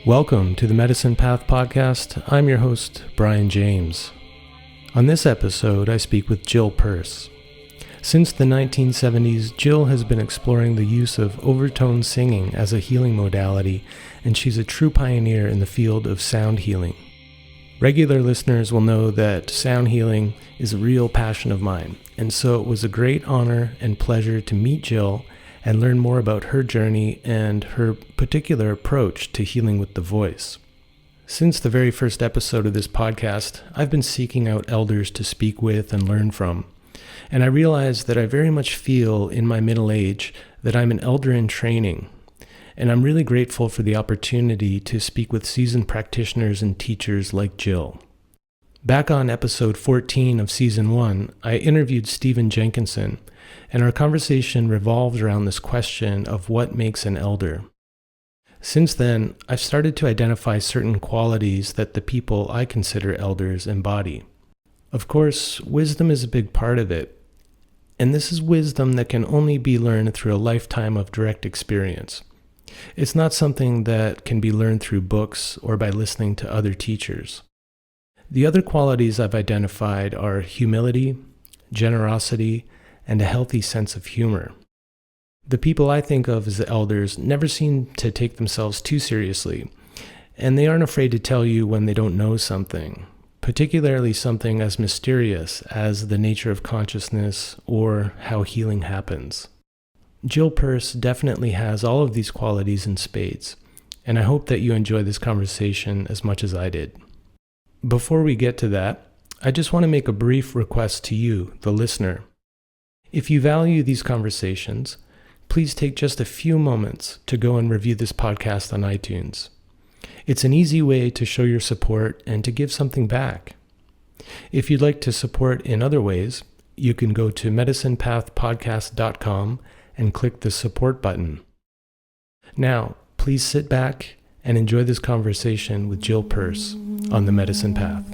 Welcome to the Medicine Path Podcast. I'm your host, Brian James. On this episode, I speak with Jill Purce. Since the 1970s, Jill has been exploring the use of overtone singing as a healing modality, and she's a true pioneer in the field of sound healing. Regular listeners will know that sound healing is a real passion of mine, and so it was a great honor and pleasure to meet Jill and learn more about her journey and her particular approach to healing with the voice. Since the very first episode of this podcast, I've been seeking out elders to speak with and learn from, and I realized that I very much feel in my middle age that I'm an elder in training, and I'm really grateful for the opportunity to speak with seasoned practitioners and teachers like Jill. Back on episode 14 of season 1, I interviewed Stephen Jenkinson, and our conversation revolves around this question of what makes an elder. Since then, I've started to identify certain qualities that the people I consider elders embody. Of course, wisdom is a big part of it, and this is wisdom that can only be learned through a lifetime of direct experience. It's not something that can be learned through books or by listening to other teachers. The other qualities I've identified are humility, generosity, and a healthy sense of humor. The people I think of as the elders never seem to take themselves too seriously, and they aren't afraid to tell you when they don't know something, particularly something as mysterious as the nature of consciousness or how healing happens. Jill Purce definitely has all of these qualities in spades, and I hope that you enjoy this conversation as much as I did. Before we get to that, I just want to make a brief request to you, the listener. If you value these conversations, please take just a few moments to go and review this podcast on iTunes. It's an easy way to show your support and to give something back. If you'd like to support in other ways, you can go to medicinepathpodcast.com and click the support button. Now, please sit back and enjoy this conversation with Jill Purce on the Medicine Path.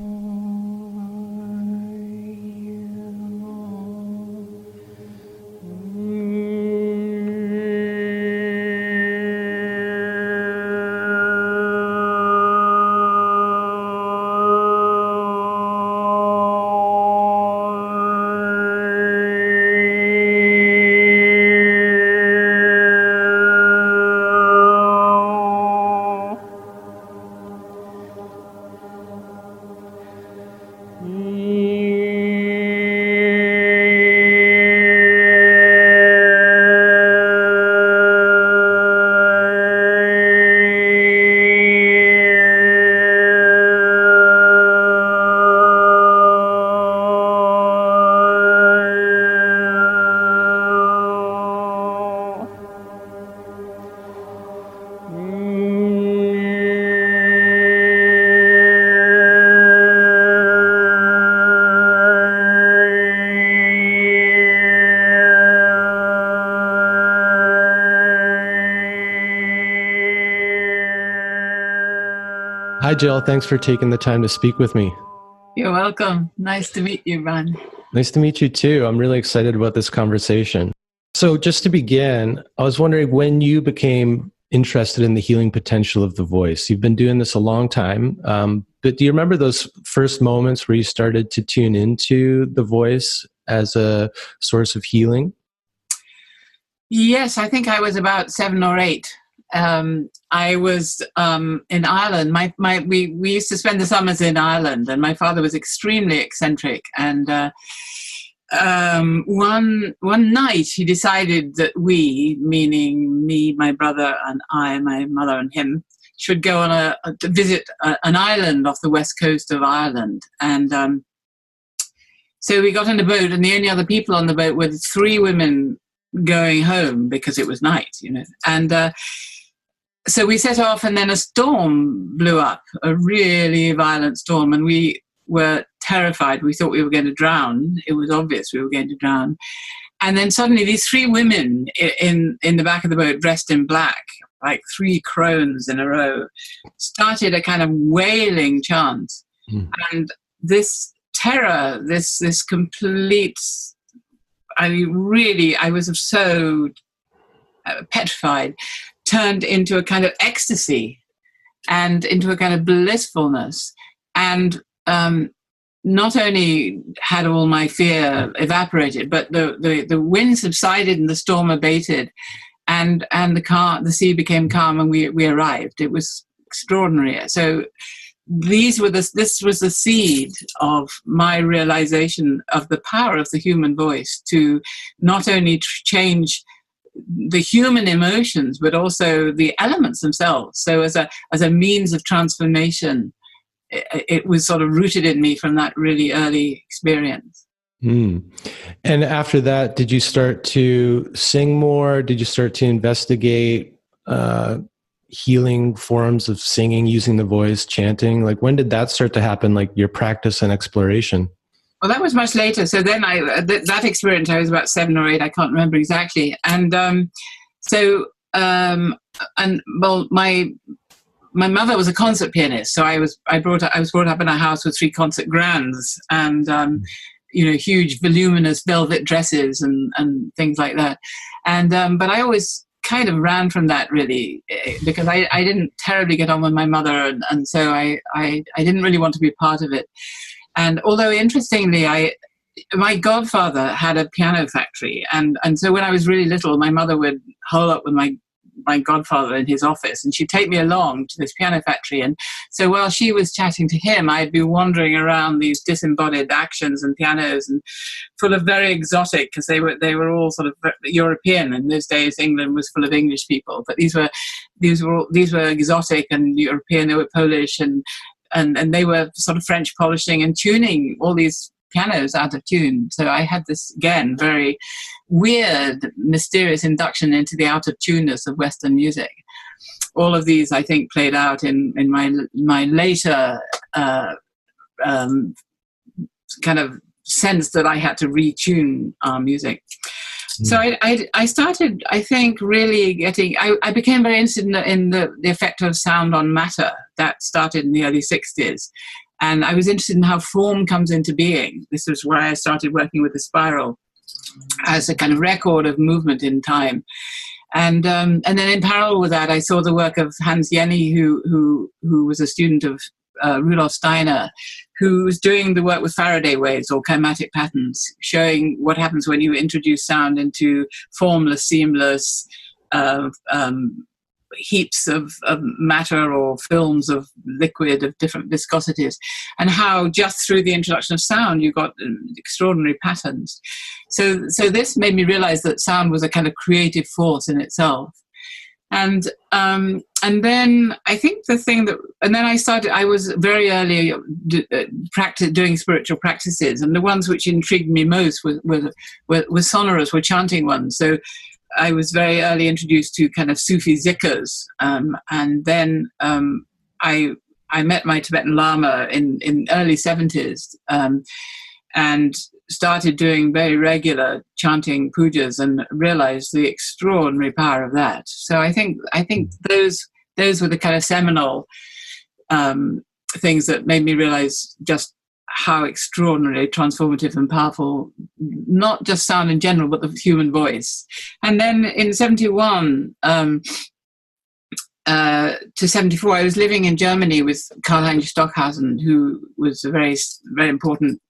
Hi, Jill. Thanks for taking the time to speak with me. You're welcome. Nice to meet you, Ron. Nice to meet you too. I'm really excited about this conversation. So just to begin, I was wondering when you became interested in the healing potential of the voice. You've been doing this a long time, but do you remember those first moments where you started to tune into the voice as a source of healing? Yes, I think I was about 7 or 8. I was in Ireland. We used to spend the summers in Ireland, and my father was extremely eccentric. And one night he decided that we, meaning me, my brother, and I, my mother, and him, should go on to visit an island off the west coast of Ireland. And so we got in a boat, and the only other people on the boat were 3 women going home because it was night, And so we set off, and then a storm blew up, a really violent storm, and we were terrified. We thought we were going to drown. It was obvious we were going to drown. And then suddenly these 3 women in the back of the boat, dressed in black, like 3 crones in a row, started a kind of wailing chant. And this terror, this complete, I was so petrified, turned into a kind of ecstasy. and into a kind of blissfulness. And not only had all my fear evaporated, but the wind subsided and the storm abated, and the sea became calm, and we arrived. It was extraordinary. So this was the seed of my realization of the power of the human voice to not only change the human emotions, but also the elements themselves. So as a means of transformation, it was sort of rooted in me from that really early experience. Mm. And after that, did you start to sing more? Did you start to investigate healing forms of singing, using the voice, chanting? Like, when did that start to happen, like your practice and exploration? Well, that was much later. So then that experience, I was about 7 or 8, I can't remember exactly. And my mother was a concert pianist, so I was brought up in a house with 3 concert grands, and huge voluminous velvet dresses and things like that. And but I always kind of ran from that, really, because I didn't terribly get on with my mother, and so I didn't really want to be a part of it. And although interestingly, my godfather had a piano factory, and so when I was really little, my mother would hole up with my godfather in his office, and she'd take me along to this piano factory. And so while she was chatting to him, I'd be wandering around these disembodied actions and pianos, and full of very exotic, because they were all sort of European. In those days, England was full of English people, but these were exotic and European. They were Polish, and they were sort of French polishing and tuning all these pianos out of tune. So I had this, again, very weird, mysterious induction into the out of tuneness of Western music. All of these, I think, played out in my later kind of sense that I had to retune our music. So I started, I think, really getting, I became very interested in the effect of sound on matter. That started in the early 60s. And I was interested in how form comes into being. This was where I started working with the spiral as a kind of record of movement in time. And then in parallel with that, I saw the work of Hans Jenny, who was a student of Rudolf Steiner, who was doing the work with Faraday waves or chromatic patterns, showing what happens when you introduce sound into formless, seamless heaps of matter or films of liquid of different viscosities, and how just through the introduction of sound you got extraordinary patterns. So this made me realize that sound was a kind of creative force in itself. And then I think I was very early doing spiritual practices, and the ones which intrigued me most were sonorous, were chanting ones. So I was very early introduced to kind of Sufi zikrs, and then I met my Tibetan Lama in early 70s, and started doing very regular chanting pujas, and realized the extraordinary power of that. So I think those were the kind of seminal things that made me realize just how extraordinarily transformative and powerful, not just sound in general, but the human voice. And then in 71 to 74, I was living in Germany with Karl-Heinz Stockhausen, who was a very, very important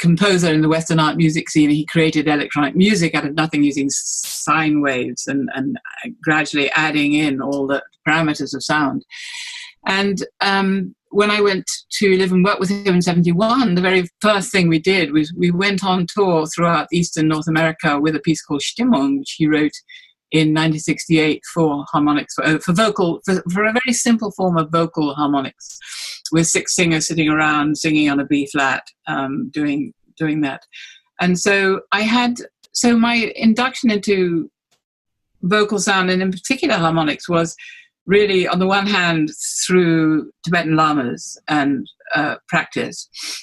composer in the Western art music scene. He created electronic music out of nothing, using sine waves and gradually adding in all the parameters of sound. And when I went to live and work with him in 71, the very first thing we did was we went on tour throughout Eastern North America with a piece called Stimmung, which he wrote in 1968 for harmonics, for a very simple form of vocal harmonics, with 6 singers sitting around singing on a B flat, doing that. And so my induction into vocal sound, and in particular harmonics, was really, on the one hand, through Tibetan lamas and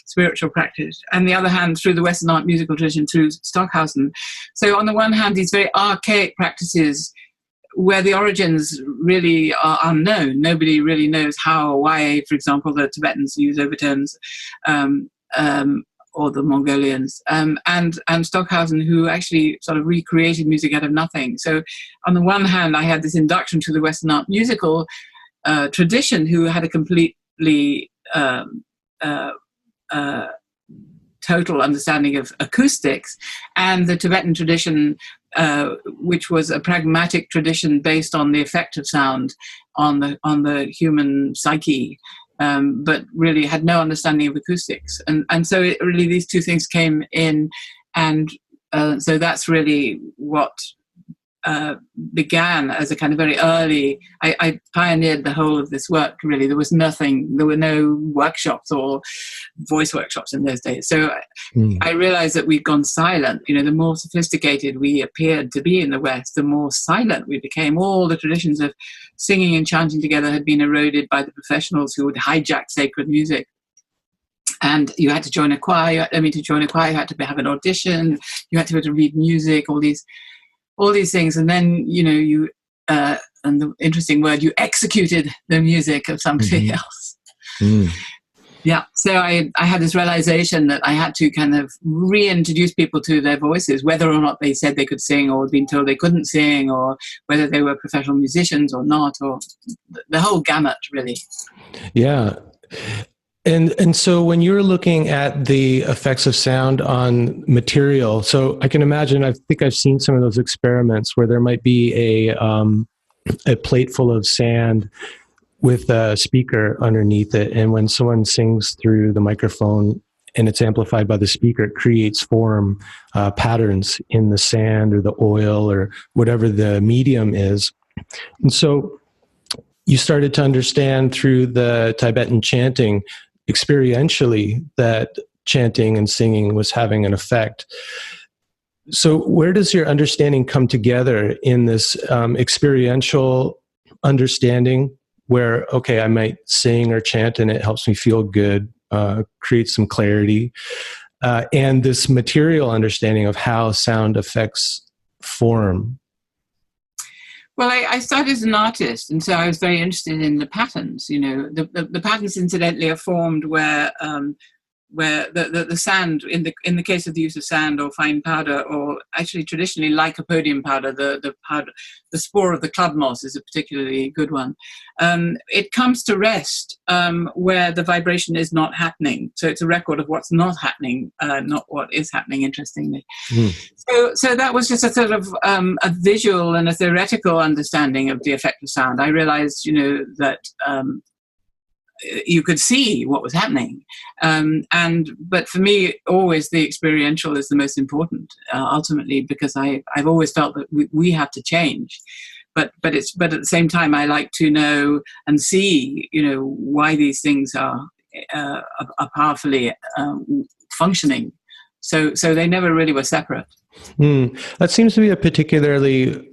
spiritual practice, and the other hand, through the Western art musical tradition, through Stockhausen. So on the one hand, these very archaic practices where the origins really are unknown. Nobody really knows how or why, for example, the Tibetans use overtones, or the Mongolians, and Stockhausen, who actually sort of recreated music out of nothing. So on the one hand, I had this induction to the Western art musical, tradition who had a completely total understanding of acoustics, and the Tibetan tradition, which was a pragmatic tradition based on the effect of sound on the human psyche, but really had no understanding of acoustics. And so really these two things came in, and so that's really what began as a kind of very early, I pioneered the whole of this work, really. There were no workshops or voice workshops in those days. So I realized that we'd gone silent. The more sophisticated we appeared to be in the West, the more silent we became. All the traditions of singing and chanting together had been eroded by the professionals who would hijack sacred music. And you had to join a choir. To join a choir, you had to have an audition. You had to be able to read music, all these things, and then you and the interesting word, you executed the music of somebody else. Yeah, so I had this realization that I had to kind of reintroduce people to their voices, whether or not they said they could sing or had been told they couldn't sing, or whether they were professional musicians or not, or the whole gamut, really. Yeah. And so when you're looking at the effects of sound on material, so I can imagine, I think I've seen some of those experiments where there might be a plate full of sand with a speaker underneath it. And when someone sings through the microphone and it's amplified by the speaker, it creates form patterns in the sand or the oil or whatever the medium is. And so you started to understand through the Tibetan chanting experientially that chanting and singing was having an effect. So where does your understanding come together in this experiential understanding where, okay, I might sing or chant and it helps me feel good, create some clarity, and this material understanding of how sound affects form? Well, I started as an artist, and so I was very interested in the patterns. The patterns, incidentally, are formed where the sand, in the case of the use of sand or fine powder, or actually traditionally lycopodium powder, the powder, the spore of the club moss is a particularly good one. It comes to rest where the vibration is not happening. So it's a record of what's not happening, not what is happening, interestingly. So that was just a sort of a visual and a theoretical understanding of the effect of sound. I realized, that you could see what was happening. But for me, always the experiential is the most important, ultimately, because I've always felt that we have to change. But at the same time, I like to know and see, why these things are powerfully functioning. So they never really were separate. That seems to be a particularly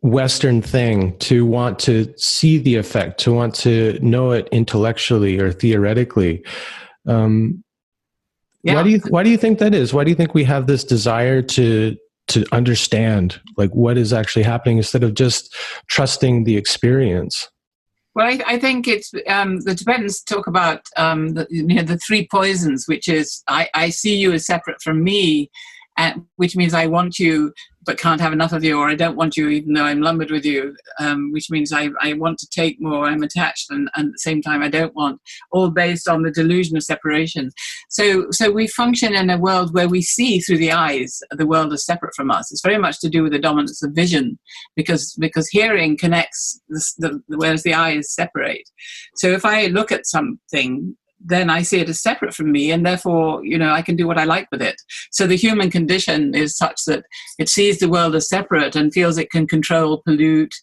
Western thing, to want to see the effect, to want to know it intellectually or theoretically. Why do you think that is? Why do you think we have this desire to understand like what is actually happening instead of just trusting the experience? Well, I think it's the Tibetans talk about the three poisons, which is I see you as separate from me, which means I want you but can't have enough of you, or I don't want you even though I'm lumbered with you, which means I want to take more, I'm attached, and at the same time I don't want, all based on the delusion of separation. So we function in a world where we see through the eyes the world is separate from us. It's very much to do with the dominance of vision, because hearing connects, whereas the eyes separate. So if I look at something, then I see it as separate from me, and therefore, I can do what I like with it. So the human condition is such that it sees the world as separate and feels it can control, pollute,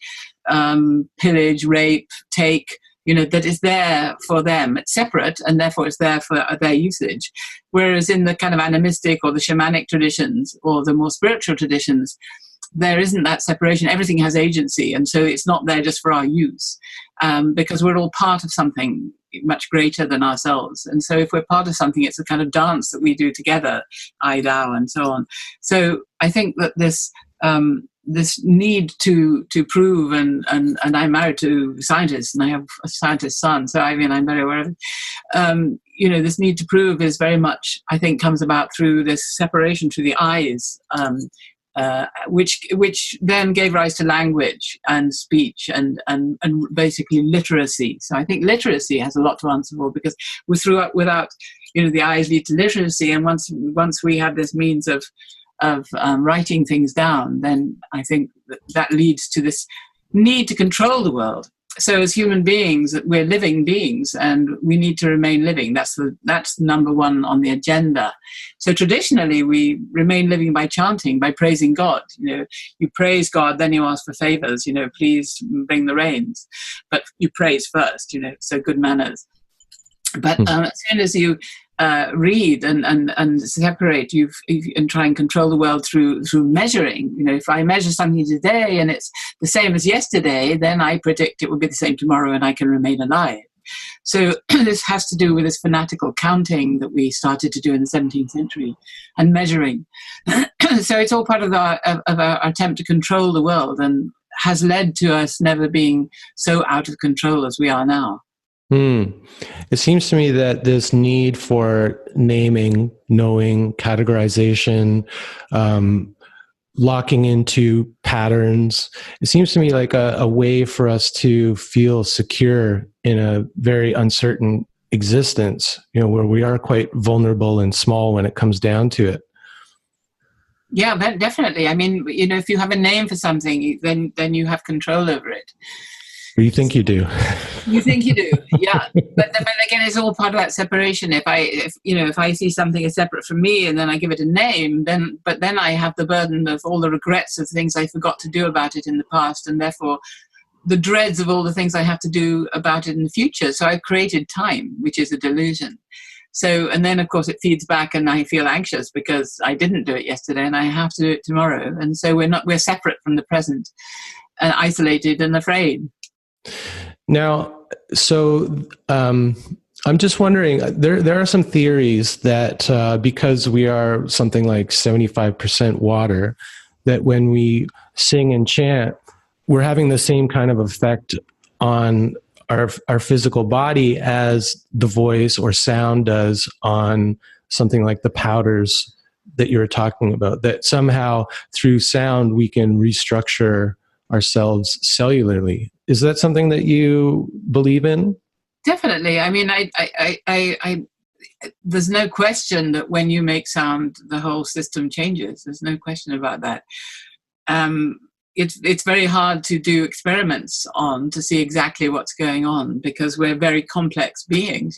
pillage, rape, take, that is there for them. It's separate, and therefore it's there for their usage. Whereas in the kind of animistic or the shamanic traditions or the more spiritual traditions, there isn't that separation. Everything has agency, and so it's not there just for our use, because we're all part of something much greater than ourselves. And so if we're part of something, it's a kind of dance that we do together, I, thou, and so on. So I think that this need to prove, and I'm married to scientists, and I have a scientist son, so I'm very aware of it. This need to prove is very much, I think, comes about through this separation through the eyes, which then gave rise to language and speech and basically literacy. So I think literacy has a lot to answer for, because without the eyes lead to literacy, and once we have this means of writing things down, then I think that leads to this need to control the world. So as human beings, we're living beings, and we need to remain living. That's number one on the agenda. So traditionally, we remain living by chanting, by praising God. You praise God, then you ask for favors. Please bring the rains, but you praise first. So good manners. But as soon as you read and separate, and try and control the world through measuring. If I measure something today and it's the same as yesterday, then I predict it will be the same tomorrow, and I can remain alive. So this has to do with this fanatical counting that we started to do in the 17th century, and measuring. So it's all part of our attempt to control the world, and has led to us never being so out of control as we are now. It seems to me that this need for naming, knowing, categorization, locking into patterns, it seems to me like a way for us to feel secure in a very uncertain existence, where we are quite vulnerable and small when it comes down to it. Yeah, definitely. I mean, if you have a name for something, then you have control over it. You think you do. You think you do, yeah. But again, it's all part of that separation. If I see something as separate from me, and then I give it a name, then I have the burden of all the regrets of things I forgot to do about it in the past, and therefore the dreads of all the things I have to do about it in the future. So I've created time, which is a delusion. So, and then of course it feeds back, and I feel anxious because I didn't do it yesterday and I have to do it tomorrow. And so we're separate from the present, and isolated and afraid. Now, so I'm just wondering, there are some theories that because we are something like 75% water, that when we sing and chant, we're having the same kind of effect on our physical body as the voice or sound does on something like the powders that you were talking about, that somehow through sound we can restructure ourselves cellularly. Is that something that you believe in? Definitely. I mean, I there's no question that when you make sound, the whole system changes. There's no question about that. It's very hard to do experiments on to see exactly what's going on, because we're very complex beings,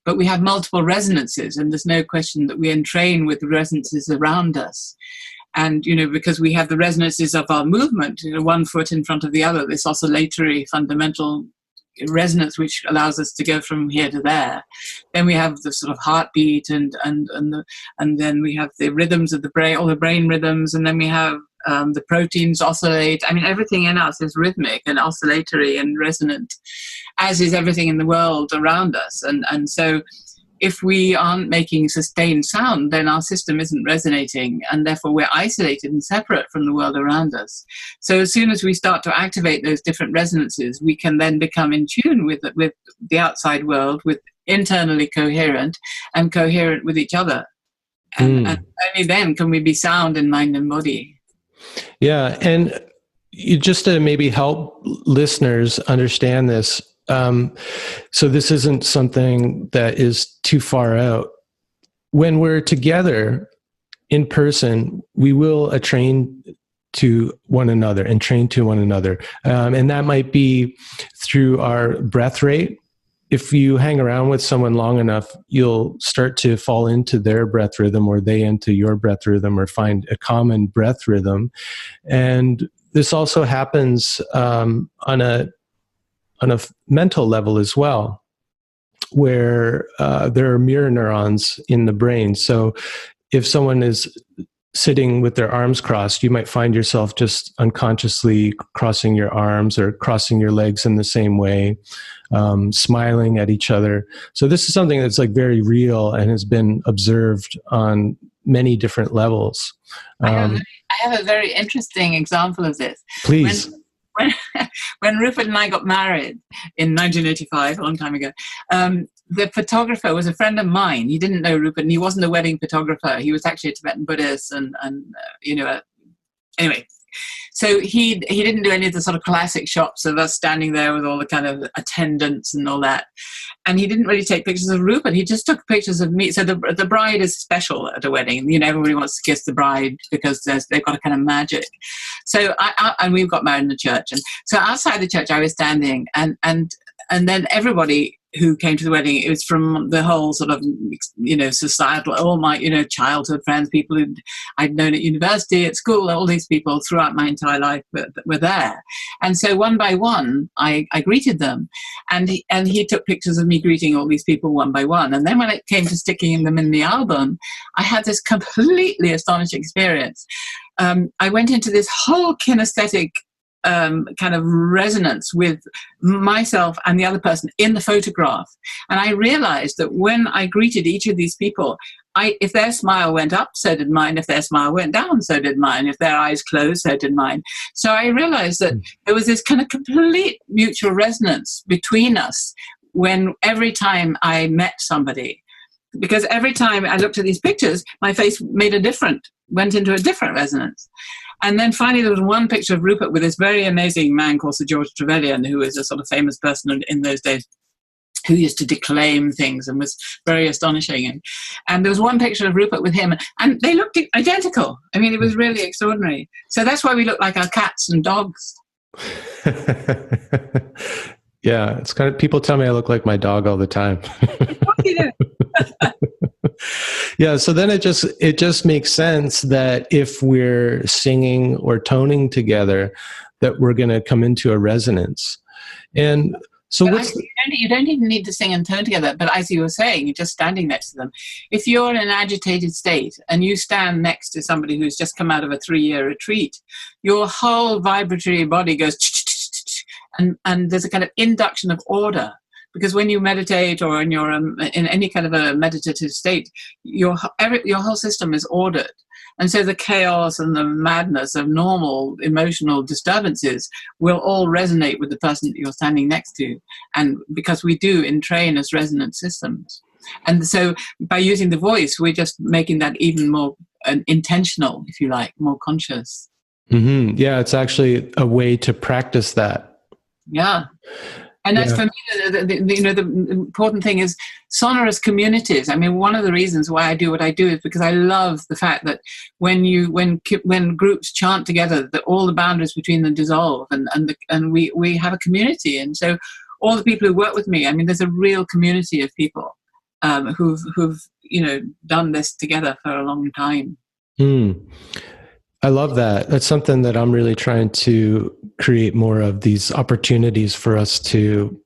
but we have multiple resonances, and there's no question that we entrain with the resonances around us. And, because we have the resonances of our movement, one foot in front of the other, this oscillatory fundamental resonance, which allows us to go from here to there. Then we have the sort of heartbeat, and then we have the rhythms of the brain, all the brain rhythms, and then we have the proteins oscillate. I mean, everything in us is rhythmic and oscillatory and resonant, as is everything in the world around us. And so if we aren't making sustained sound, then our system isn't resonating, and therefore we're isolated and separate from the world around us. So as soon as we start to activate those different resonances, we can then become in tune with the outside world, with internally coherent and coherent with each other. And only then can we be sound in mind and body. Yeah, and just to maybe help listeners understand this, so this isn't something that is too far out. When we're together in person, we will entrain to one another, and that might be through our breath rate. If you hang around with someone long enough, you'll start to fall into their breath rhythm, or they into your breath rhythm, or find a common breath rhythm. And this also happens on a mental level as well, where there are mirror neurons in the brain. So if someone is sitting with their arms crossed, you might find yourself just unconsciously crossing your arms or crossing your legs in the same way, smiling at each other. So this is something that's like very real and has been observed on many different levels. I have a very interesting example of this. Please. When Rupert and I got married in 1985, a long time ago, the photographer was a friend of mine. He didn't know Rupert, and he wasn't a wedding photographer. He was actually a Tibetan Buddhist and anyway. So he didn't do any of the sort of classic shots of us standing there with all the kind of attendants and all that. And he didn't really take pictures of Rupert. He just took pictures of me. So the bride is special at a wedding. You know, everybody wants to kiss the bride because they've got a kind of magic. So and we've got married in the church. And so outside the church, I was standing, and then everybody who came to the wedding, it was from the whole sort of, you know, societal, all my, you know, childhood friends, people who I'd known at university, at school, all these people throughout my entire life were there. And so one by one, I greeted them. And he took pictures of me greeting all these people one by one. And then when it came to sticking them in the album, I had this completely astonishing experience. I went into this whole kinesthetic kind of resonance with myself and the other person in the photograph. And I realized that when I greeted each of these people, if their smile went up, so did mine. If their smile went down, so did mine. If their eyes closed, so did mine. So I realized that there was this kind of complete mutual resonance between us when every time I met somebody. Because every time I looked at these pictures, my face went into a different resonance. And then finally, there was one picture of Rupert with this very amazing man called Sir George Trevelyan, who was a sort of famous person in those days, who used to declaim things and was very astonishing. And there was one picture of Rupert with him, and they looked identical. I mean, it was really extraordinary. So that's why we look like our cats and dogs. Yeah, it's kind of, people tell me I look like my dog all the time. Of course you do. Yeah, so then it just makes sense that if we're singing or toning together, that we're going to come into a resonance. And so you don't even need to sing and tone together, but as you were saying, you're just standing next to them. If you're in an agitated state and you stand next to somebody who's just come out of a 3-year retreat, your whole vibratory body goes and there's a kind of induction of order. Because when you meditate or when you're in any kind of a meditative state, your whole system is ordered. And so the chaos and the madness of normal emotional disturbances will all resonate with the person that you're standing next to. And because we do entrain as resonant systems. And so by using the voice, we're just making that even more intentional, if you like, more conscious. Mm-hmm. Yeah, it's actually a way to practice that. Yeah. And that's for me, the important thing is sonorous communities. I mean, one of the reasons why I do what I do is because I love the fact that when groups chant together, that all the boundaries between them dissolve, and we have a community. And so all the people who work with me, I mean, there's a real community of people who've done this together for a long time. I love that. That's something that I'm really trying to create more of, these opportunities for us to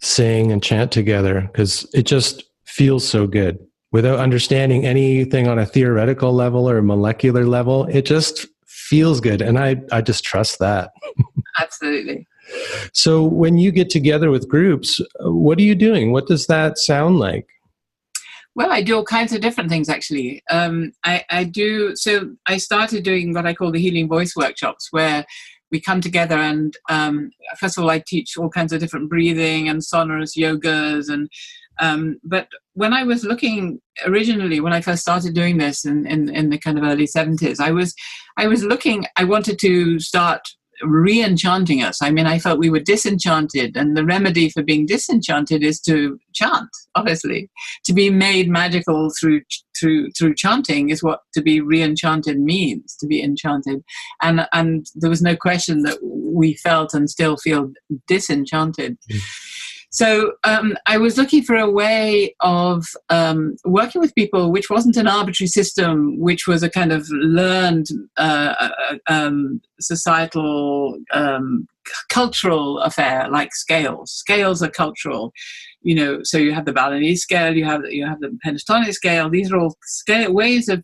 sing and chant together, because it just feels so good. Without understanding anything on a theoretical level or a molecular level, it just feels good. And I just trust that. Absolutely. So when you get together with groups, what are you doing? What does that sound like? Well, I do all kinds of different things, actually. So I started doing what I call the healing voice workshops, where we come together and first of all, I teach all kinds of different breathing and sonorous yogas. But when I was looking originally, when I first started doing this in the kind of early 70s, I wanted to start re-enchanting us. I mean, I felt we were disenchanted, and the remedy for being disenchanted is to chant, obviously. To be made magical through chanting is what to be re-enchanted means, to be enchanted. And there was no question that we felt and still feel disenchanted. So I was looking for a way of working with people which wasn't an arbitrary system, which was a kind of learned societal, cultural affair, like scales. Scales are cultural, so you have the Balinese scale, you have the pentatonic scale. These are all ways of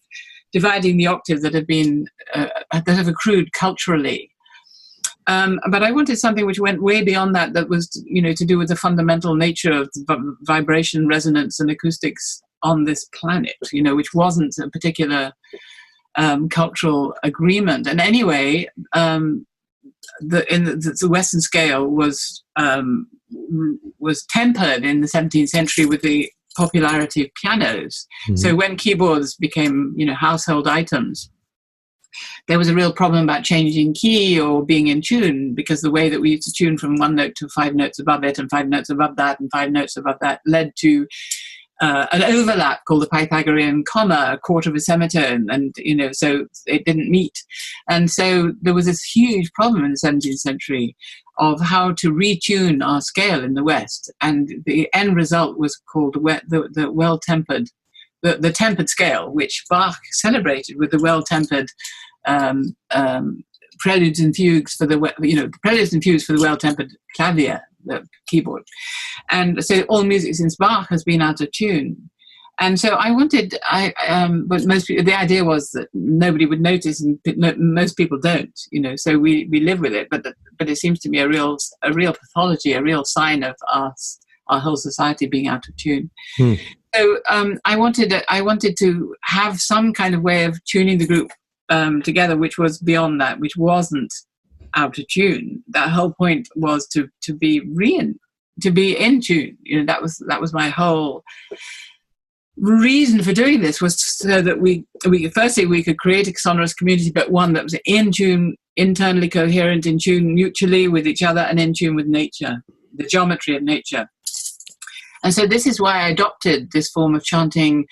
dividing the octave that have accrued culturally. But I wanted something which went way beyond that, that was, to do with the fundamental nature of vibration, resonance, and acoustics on this planet, which wasn't a particular cultural agreement. And anyway, the Western scale was tempered in the 17th century with the popularity of pianos. Mm-hmm. So when keyboards became, household items, there was a real problem about changing key or being in tune, because the way that we used to tune from one note to 5 notes above it and 5 notes above that and 5 notes above that led to an overlap called the Pythagorean comma, a quarter of a semitone, and so it didn't meet. And so there was this huge problem in the 17th century of how to retune our scale in the West, and the end result was called the well-tempered, the tempered scale, which Bach celebrated with the well-tempered preludes and fugues for the preludes and fugues for the well-tempered clavier, the keyboard. And so all music since Bach has been out of tune. And so but the idea was that nobody would notice, and most people don't, so we live with it. But it seems to me a real pathology, a real sign of our whole society being out of tune. So I wanted to have some kind of way of tuning the group together, which was beyond that, which wasn't out of tune. That whole point was to be in tune. That was my whole reason for doing this, was so that we could create a sonorous community, but one that was in tune, internally coherent, in tune mutually with each other, and in tune with nature, the geometry of nature. And so this is why I adopted this form of chanting,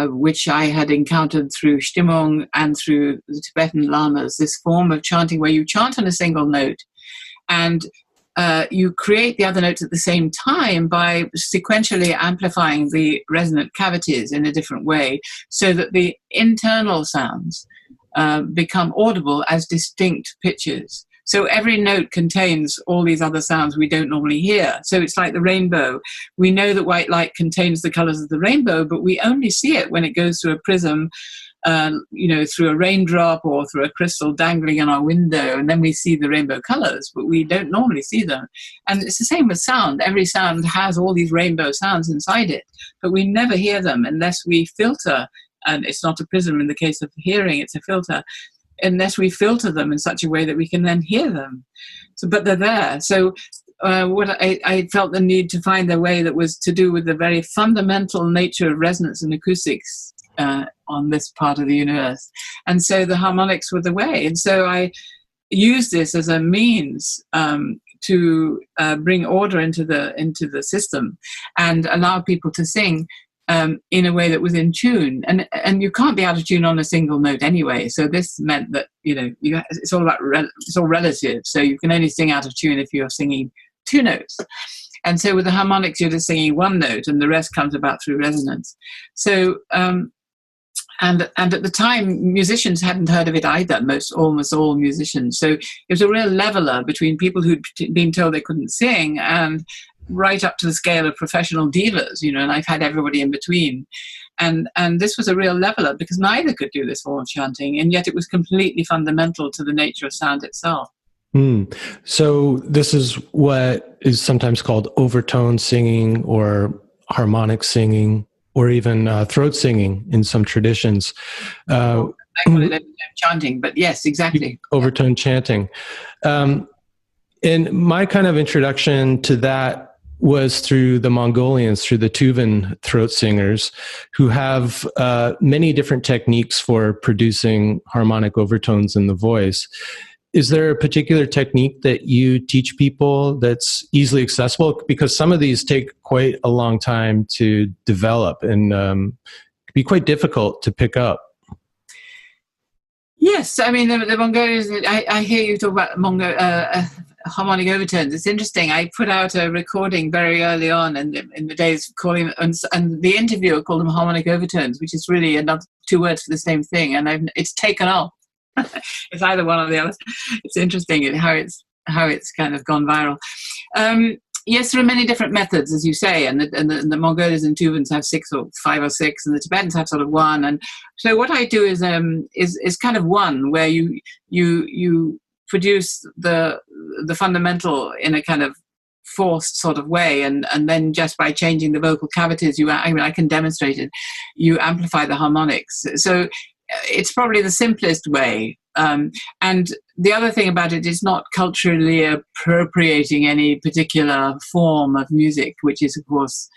which I had encountered through Stimmung and through the Tibetan lamas, this form of chanting where you chant on a single note and you create the other notes at the same time by sequentially amplifying the resonant cavities in a different way, so that the internal sounds become audible as distinct pitches. So every note contains all these other sounds we don't normally hear. So it's like the rainbow. We know that white light contains the colors of the rainbow, but we only see it when it goes through a prism, through a raindrop or through a crystal dangling in our window, and then we see the rainbow colors, but we don't normally see them. And it's the same with sound. Every sound has all these rainbow sounds inside it, but we never hear them unless we filter. And it's not a prism in the case of hearing, it's a filter. Unless we filter them in such a way that we can then hear them. So, but they're there. So what I felt the need to find a way that was to do with the very fundamental nature of resonance and acoustics on this part of the universe. And so the harmonics were the way. And so I used this as a means to bring order into the system and allow people to sing in a way that was in tune, and you can't be out of tune on a single note anyway. So this meant that it's all about it's all relative. So you can only sing out of tune if you're singing 2 notes, and so with the harmonics you're just singing 1 note, and the rest comes about through resonance. So and at the time musicians hadn't heard of it either. Almost all musicians. So it was a real leveler between people who'd been told they couldn't sing and right up to the scale of professional dealers, and I've had everybody in between. And this was a real leveler because neither could do this form of chanting, and yet it was completely fundamental to the nature of sound itself. So this is what is sometimes called overtone singing or harmonic singing, or even throat singing in some traditions. I call it chanting, but yes, exactly. Overtone chanting. And my kind of introduction to that was through the Mongolians, through the Tuvan throat singers, who have many different techniques for producing harmonic overtones in the voice. Is there a particular technique that you teach people that's easily accessible? Because some of these take quite a long time to develop and be quite difficult to pick up. Yes, I mean, the Mongolians, I hear you talk about harmonic overtones. It's interesting. I put out a recording very early on in the days calling, and the interviewer called them harmonic overtones, which is really another 2 words for the same thing. And it's taken off. It's either one or the other. It's interesting how it's kind of gone viral. Yes, there are many different methods, as you say, and the Mongolians and Tuvans have 6 or 5 or 6, and the Tibetans have sort of 1. And so what I do is kind of 1, where you produce the fundamental in a kind of forced sort of way, and then just by changing the vocal cavities, I can demonstrate it. You amplify the harmonics. So it's probably the simplest way. And the other thing about it is not culturally appropriating any particular form of music, which is, of course,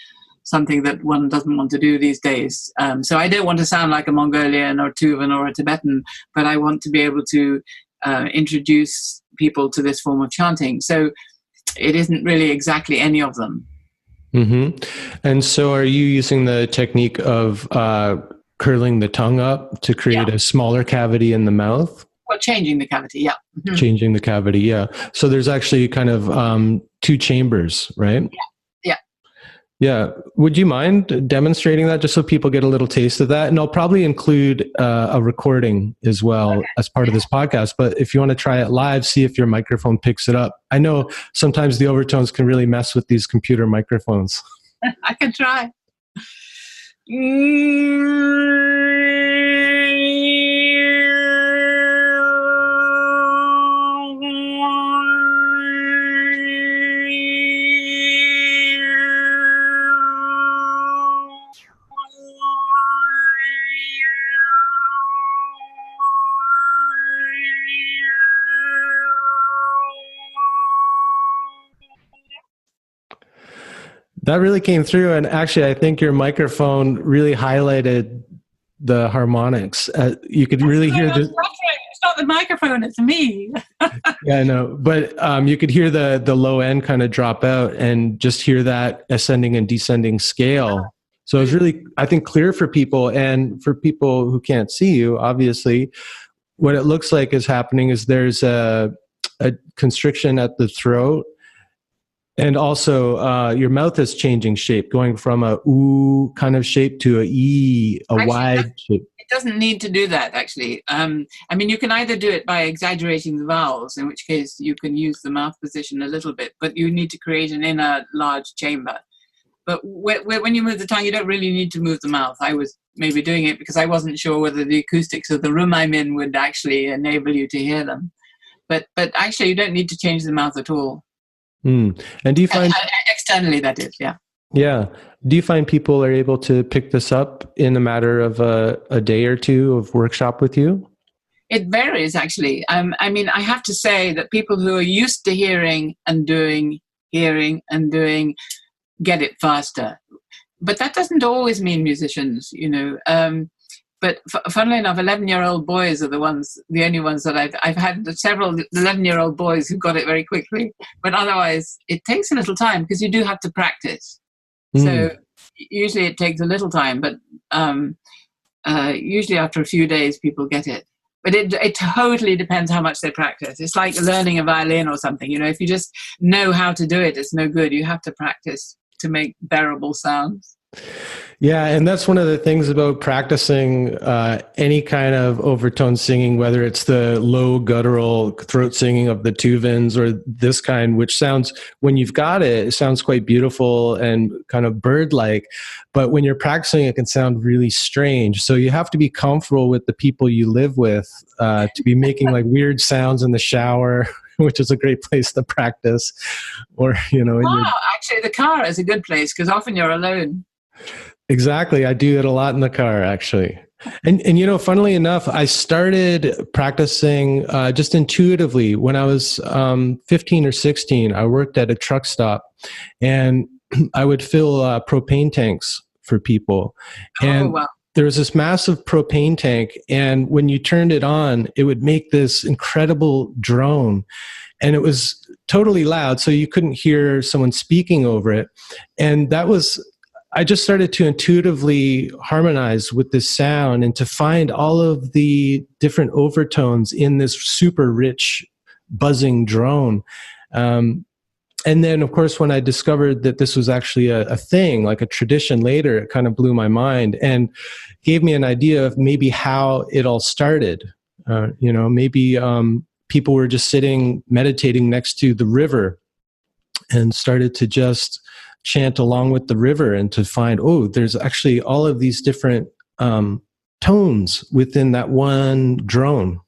something that one doesn't want to do these days. So I don't want to sound like a Mongolian or Tuvan or a Tibetan, but I want to be able to introduce people to this form of chanting. So it isn't really exactly any of them. Mm-hmm. And so are you using the technique of curling the tongue up to create a smaller cavity in the mouth? Well, changing the cavity, yeah. Mm-hmm. Changing the cavity, yeah. So there's actually kind of two chambers, right? Yeah. Yeah. Would you mind demonstrating that just so people get a little taste of that? And I'll probably include a recording as well as part of this podcast. But if you want to try it live, see if your microphone picks it up. I know sometimes the overtones can really mess with these computer microphones. I can try. That really came through. And actually, I think your microphone really highlighted the harmonics. You could really hear the... It's not the microphone, it's me. Yeah, I know. But you could hear the low end kind of drop out and just hear that ascending and descending scale. So it was really, I think, clear for people. And for people who can't see you, obviously, what it looks like is happening is there's a constriction at the throat. And also, your mouth is changing shape, going from a ooh kind of shape to a e, wide shape. It doesn't need to do that, actually. I mean, you can either do it by exaggerating the vowels, in which case you can use the mouth position a little bit, but you need to create an inner large chamber. But when you move the tongue, you don't really need to move the mouth. I was maybe doing it because I wasn't sure whether the acoustics of the room I'm in would actually enable you to hear them. But actually, you don't need to change the mouth at all. And do you find externally, that is, yeah. Do you find people are able to pick this up in a matter of a day or two of workshop with you? It varies, actually. I mean, I have to say that people who are used to hearing and doing get it faster, but that doesn't always mean musicians, you know. But funnily enough, 11-year-old boys are the only ones that I've had several 11-year-old boys who got it very quickly. But otherwise, it takes a little time because you do have to practice. So usually it takes a little time, but usually after a few days, people get it. But it totally depends how much they practice. It's like learning a violin or something. You know, if you just know how to do it, it's no good. You have to practice to make bearable sounds. Yeah, and that's one of the things about practicing any kind of overtone singing, whether it's the low guttural throat singing of the Tuvans or this kind, which sounds, when you've got it, it sounds quite beautiful and kind of bird-like. But when you're practicing, it can sound really strange. So you have to be comfortable with the people you live with to be making like weird sounds in the shower, which is a great place to practice. Or, you know, actually, the car is a good place because often you're alone. Exactly. I do it a lot in the car, actually. And you know, funnily enough, I started practicing just intuitively when I was 15 or 16. I worked at a truck stop and I would fill propane tanks for people. And there was this massive propane tank. And when you turned it on, it would make this incredible drone. And it was totally loud, so you couldn't hear someone speaking over it. And that was... I just started to intuitively harmonize with this sound and to find all of the different overtones in this super rich buzzing drone. And then, of course, when I discovered that this was actually a thing, like a tradition later, it kind of blew my mind and gave me an idea of maybe how it all started. You know, maybe people were just sitting, meditating next to the river and started to just chant along with the river and to find, oh, there's actually all of these different tones within that one drone.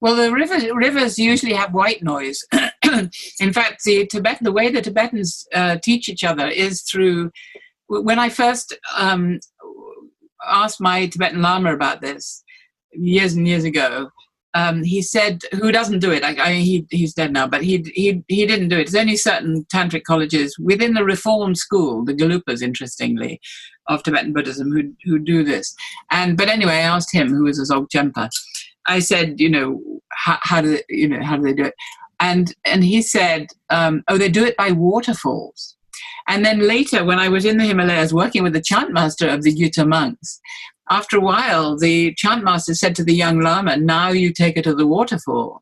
Well, the rivers usually have white noise. In fact, the way the Tibetans teach each other is through, when I first asked my Tibetan Lama about this years and years ago, he said, who doesn't do it? He's dead now, but he didn't do it. There's only certain tantric colleges within the Reform school, the Galupas, interestingly, of Tibetan Buddhism, who do this. But anyway, I asked him, who was a Dzogchenpa. I said, how do they do it? And he said, they do it by waterfalls. And then later, when I was in the Himalayas working with the chant master of the Yutta monks, after a while, the chant master said to the young Lama, now you take her to the waterfall.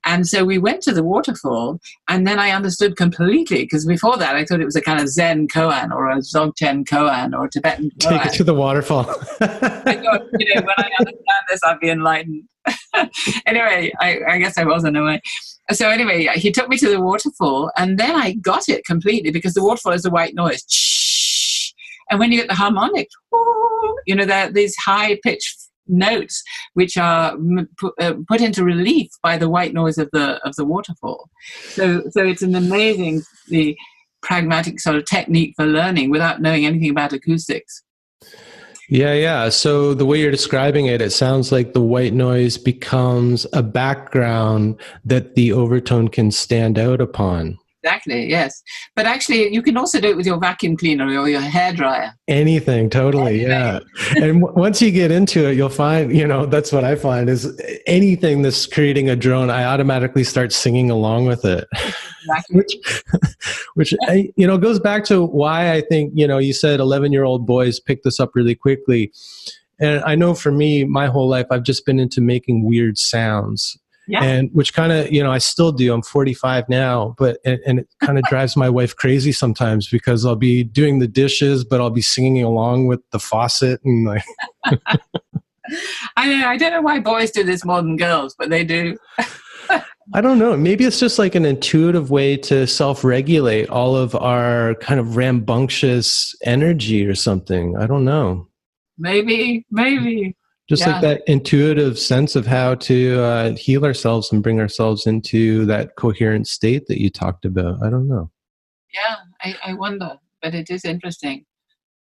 And so we went to the waterfall, and then I understood completely, because before that I thought it was a kind of Zen koan or a Dzogchen koan or a Tibetan koan. Take it to the waterfall. I thought, when I understand this, I'll be enlightened. Anyway, I guess I wasn't away. So anyway, he took me to the waterfall, and then I got it completely, because the waterfall is a white noise. And when you get the harmonic, these high-pitched notes, which are put into relief by the white noise of the waterfall. So it's an amazing, the pragmatic sort of technique for learning without knowing anything about acoustics. Yeah. So the way you're describing it, it sounds like the white noise becomes a background that the overtone can stand out upon. Exactly, yes. But actually, you can also do it with your vacuum cleaner or your hairdryer. Anything, totally, yeah. And once you get into it, you'll find, that's what I find is anything that's creating a drone, I automatically start singing along with it. Exactly. which goes back to why I think, you said 11-year-old boys pick this up really quickly. And I know for me, my whole life, I've just been into making weird sounds. Yeah. And which kind of, I still do. I'm 45 now, but and it kind of drives my wife crazy sometimes, because I'll be doing the dishes, but I'll be singing along with the faucet and like. I don't know why boys do this more than girls, but they do. I don't know. Maybe it's just like an intuitive way to self-regulate all of our kind of rambunctious energy or something. I don't know. Maybe. Just like that intuitive sense of how to heal ourselves and bring ourselves into that coherent state that you talked about. I don't know. Yeah, I wonder, but it is interesting.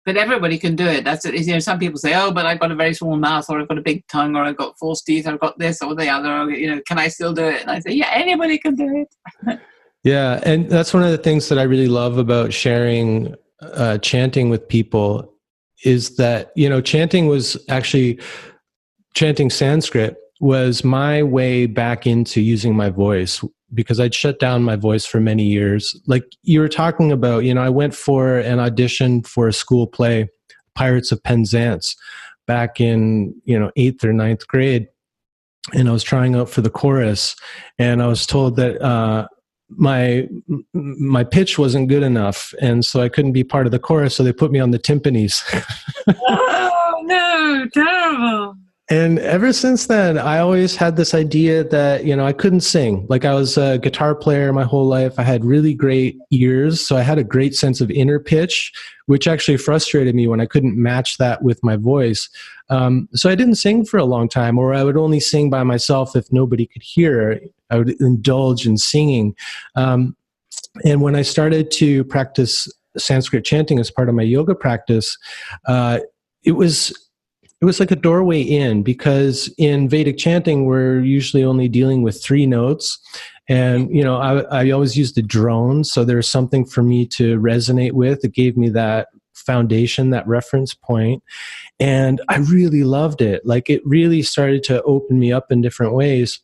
But everybody can do it. That's some people say, "Oh, but I've got a very small mouth, or I've got a big tongue, or I've got false teeth, or I've got this or the other. Or, can I still do it?" And I say, "Yeah, anybody can do it." Yeah, and that's one of the things that I really love about sharing chanting with people is that chanting Sanskrit was my way back into using my voice, because I'd shut down my voice for many years. Like you were talking about, I went for an audition for a school play, Pirates of Penzance, back in, 8th or 9th grade. And I was trying out for the chorus, and I was told that my pitch wasn't good enough, and so I couldn't be part of the chorus, so they put me on the timpanis. Oh, no, terrible. And ever since then, I always had this idea that, I couldn't sing. Like I was a guitar player my whole life. I had really great ears, so I had a great sense of inner pitch, which actually frustrated me when I couldn't match that with my voice. So I didn't sing for a long time, or I would only sing by myself if nobody could hear. I would indulge in singing. And when I started to practice Sanskrit chanting as part of my yoga practice, it was like a doorway in, because in Vedic chanting, we're usually only dealing with 3 notes. And, I always used the drone. So there's something for me to resonate with. It gave me that foundation, that reference point. And I really loved it. Like it really started to open me up in different ways.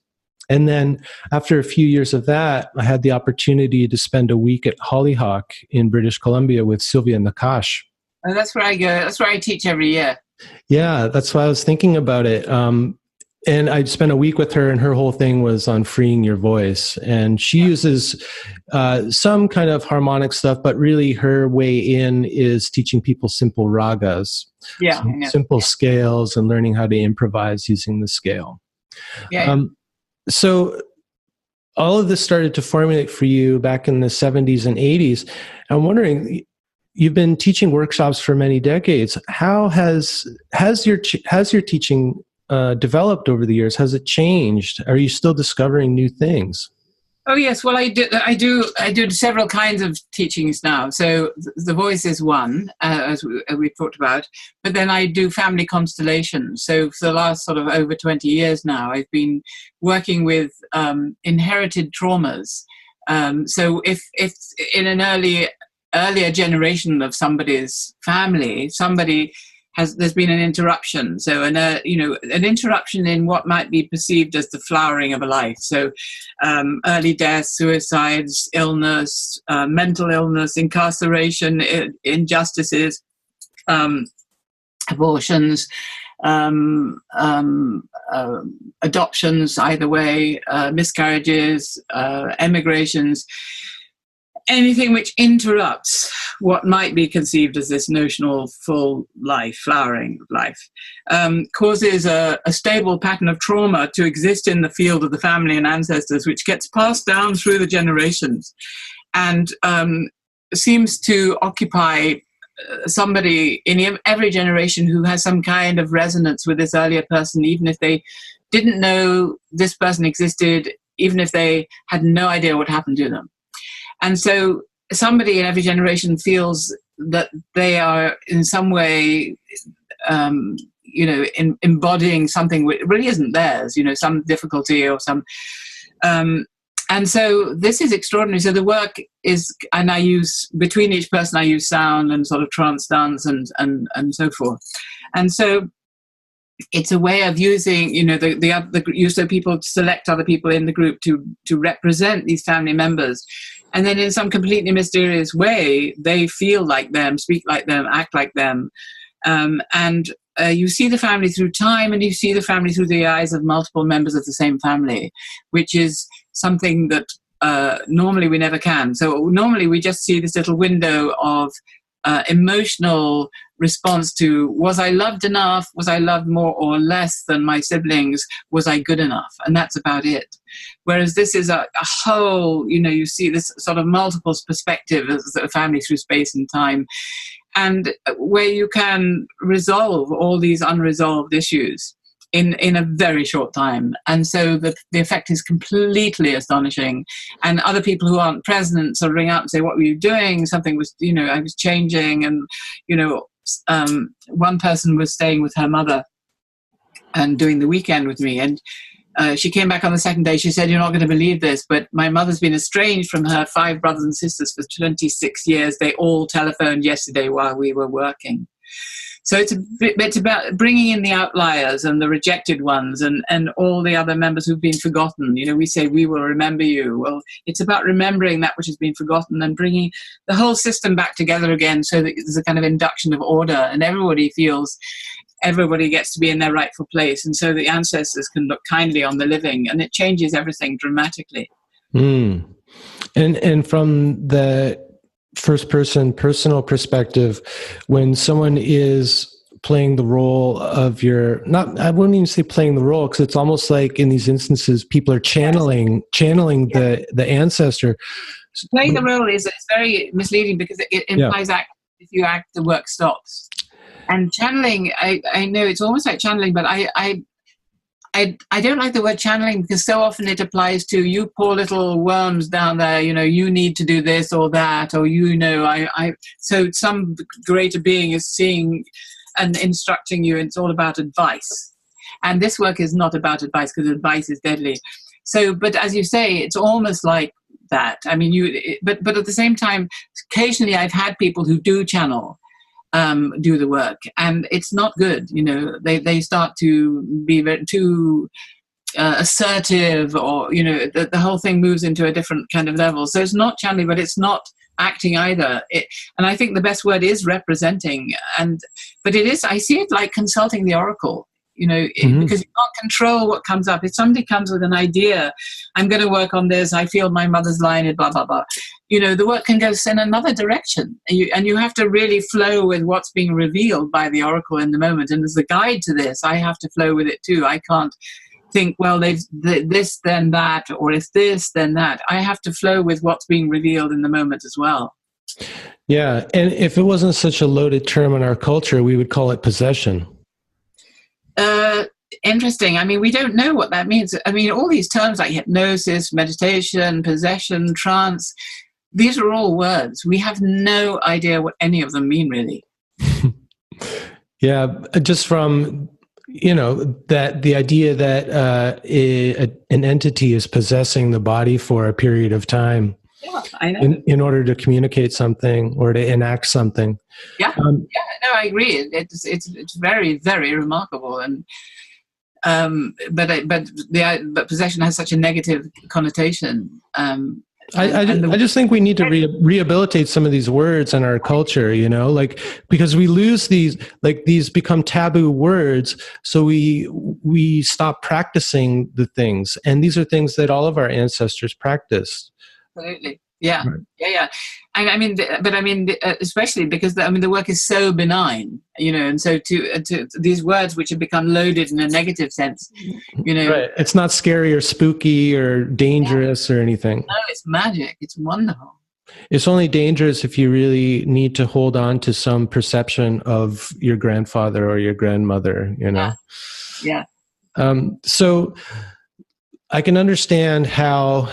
And then after a few years of that, I had the opportunity to spend a week at Hollyhock in British Columbia with Sylvia Nakash. Oh, that's where I go. That's where I teach every year. Yeah, that's why I was thinking about it. And I spent a week with her, and her whole thing was on freeing your voice. And she uses some kind of harmonic stuff, but really her way in is teaching people simple ragas, simple scales, and learning how to improvise using the scale. Yeah. So all of this started to formulate for you back in the 70s and 80s. I'm wondering, you've been teaching workshops for many decades. How has your teaching developed over the years? Has it changed? Are you still discovering new things? Oh yes, well I do several kinds of teachings now. So the voice is one, as we've talked about, but then I do family constellations. So for the last sort of over 20 years now, I've been working with inherited traumas. So if in an earlier generation of somebody's family, there's been an interruption. So an interruption in what might be perceived as the flowering of a life. So early death, suicides, illness, mental illness, incarceration, injustices, abortions, adoptions either way, miscarriages, emigrations. Anything which interrupts what might be conceived as this notional full life, flowering life, causes a stable pattern of trauma to exist in the field of the family and ancestors, which gets passed down through the generations and seems to occupy somebody in every generation who has some kind of resonance with this earlier person, even if they didn't know this person existed, even if they had no idea what happened to them. And so somebody in every generation feels that they are in some way, embodying something which really isn't theirs, some difficulty or some... and so this is extraordinary. So the work is, and I use, between each person, I use sound and sort of trance dance and so forth. And so it's a way of using, the use of people to select other people in the group to represent these family members. And then in some completely mysterious way, they feel like them, speak like them, act like them. And you see the family through time, and you see the family through the eyes of multiple members of the same family, which is something that normally we never can. So normally we just see this little window of emotional response to, was I loved enough? Was I loved more or less than my siblings? Was I good enough? And that's about it. Whereas this is a whole, you see this sort of multiple perspective as a family through space and time, and where you can resolve all these unresolved issues in a very short time. And so the effect is completely astonishing. And other people who aren't present sort of ring up and say, what were you doing? Something was, I was changing. And, one person was staying with her mother and doing the weekend with me. And she came back on the second day. She said, you're not going to believe this, but my mother's been estranged from her 5 brothers and sisters for 26 years. They all telephoned yesterday while we were working. So it's about bringing in the outliers and the rejected ones and all the other members who've been forgotten. We say, we will remember you. Well, it's about remembering that which has been forgotten and bringing the whole system back together again, so that there's a kind of induction of order and everybody feels everybody gets to be in their rightful place. And so the ancestors can look kindly on the living, and it changes everything dramatically. And from the first person personal perspective, when someone is playing the role of I wouldn't even say playing the role, because it's almost like in these instances people are channeling the ancestor. Playing the role is very misleading, because it implies act. If you act, the work stops. And channeling, I know it's almost like channeling, but I don't like the word channeling, because so often it applies to you poor little worms down there, you need to do this or that, or so some greater being is seeing and instructing you, and it's all about advice. And this work is not about advice, because advice is deadly. So, but as you say, it's almost like that. I mean, but at the same time, occasionally I've had people who do channel, do the work, and it's not good. They start to be too assertive, or the whole thing moves into a different kind of level. So it's not channeling, but it's not acting either. And I think the best word is representing. But it is, I see it like consulting the oracle. Because you can't control what comes up. If somebody comes with an idea, I'm going to work on this, I feel my mother's line, and blah, blah, blah. The work can go in another direction. And you have to really flow with what's being revealed by the oracle in the moment. And as a guide to this, I have to flow with it too. I can't think, well, this, then that, or if this, then that. I have to flow with what's being revealed in the moment as well. Yeah. And if it wasn't such a loaded term in our culture, we would call it possession. interesting. I mean, we don't know what that means. I mean, all these terms like hypnosis, meditation, possession, trance, these are all words. We have no idea what any of them mean, really. Yeah, just from, that the idea that an entity is possessing the body for a period of time. Yeah, I know. In order to communicate something or to enact something. Yeah, no, I agree. It's very, very remarkable, and but possession has such a negative connotation. I just think we need to rehabilitate some of these words in our culture, because we lose these become taboo words. So we stop practicing the things. And these are things that all of our ancestors practiced. Absolutely. Yeah. Right. Yeah. Especially because the work is so benign, and so to these words which have become loaded in a negative sense, Right. It's not scary or spooky or dangerous or anything. No, it's magic. It's wonderful. It's only dangerous if you really need to hold on to some perception of your grandfather or your grandmother, Yeah. So I can understand how.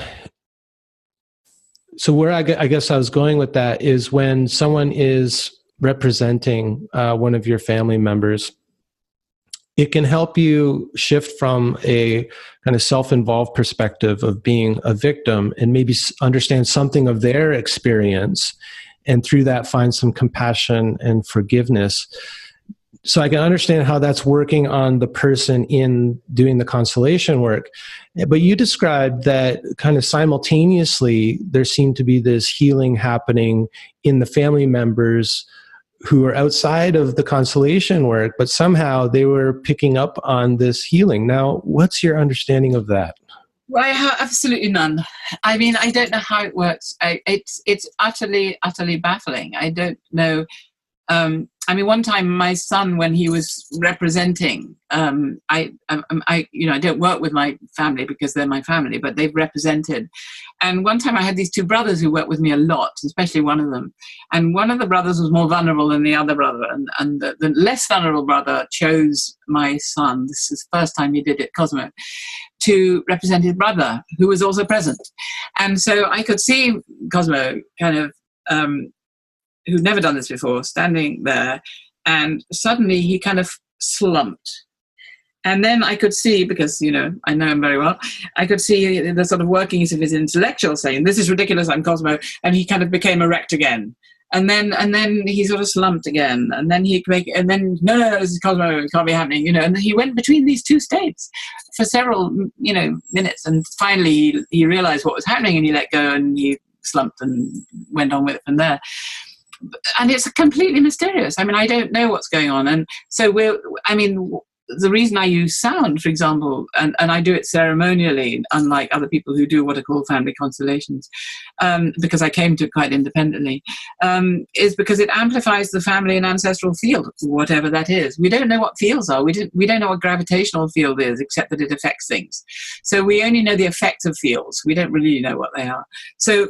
So where I guess I was going with that is when someone is representing one of your family members, it can help you shift from a kind of self-involved perspective of being a victim and maybe understand something of their experience, and through that find some compassion and forgiveness. So I can understand how that's working on the person in doing the constellation work. But you described that kind of simultaneously, there seemed to be this healing happening in the family members who are outside of the constellation work, but somehow they were picking up on this healing. Now, what's your understanding of that? Well, I have absolutely none. I mean, I don't know how it works. It's utterly, utterly baffling. I don't know. One time my son, when he was representing, I don't work with my family because they're my family, but they've represented. And one time I had these two brothers who worked with me a lot, especially one of them. And one of the brothers was more vulnerable than the other brother. And the less vulnerable brother chose my son. This is the first time he did it, Cosmo, to represent his brother, who was also present. And so I could see Cosmo kind of, who'd never done this before, standing there, and suddenly he kind of slumped. And then I could see, because, I know him very well, I could see the sort of workings of his intellectual saying, this is ridiculous, I'm Cosmo, and he kind of became erect again. And then he sort of slumped again, and then no, this is Cosmo, it can't be happening, and he went between these two states for several, minutes, and finally he realized what was happening, and he let go, and he slumped and went on with it from there. And it's completely mysterious. I mean, I don't know what's going on. And so the reason I use sound, for example, and I do it ceremonially, unlike other people who do what are called family constellations, because I came to it quite independently, is because it amplifies the family and ancestral field, whatever that is. We don't know what fields are. We don't know what gravitational field is, except that it affects things. So we only know the effects of fields. We don't really know what they are. So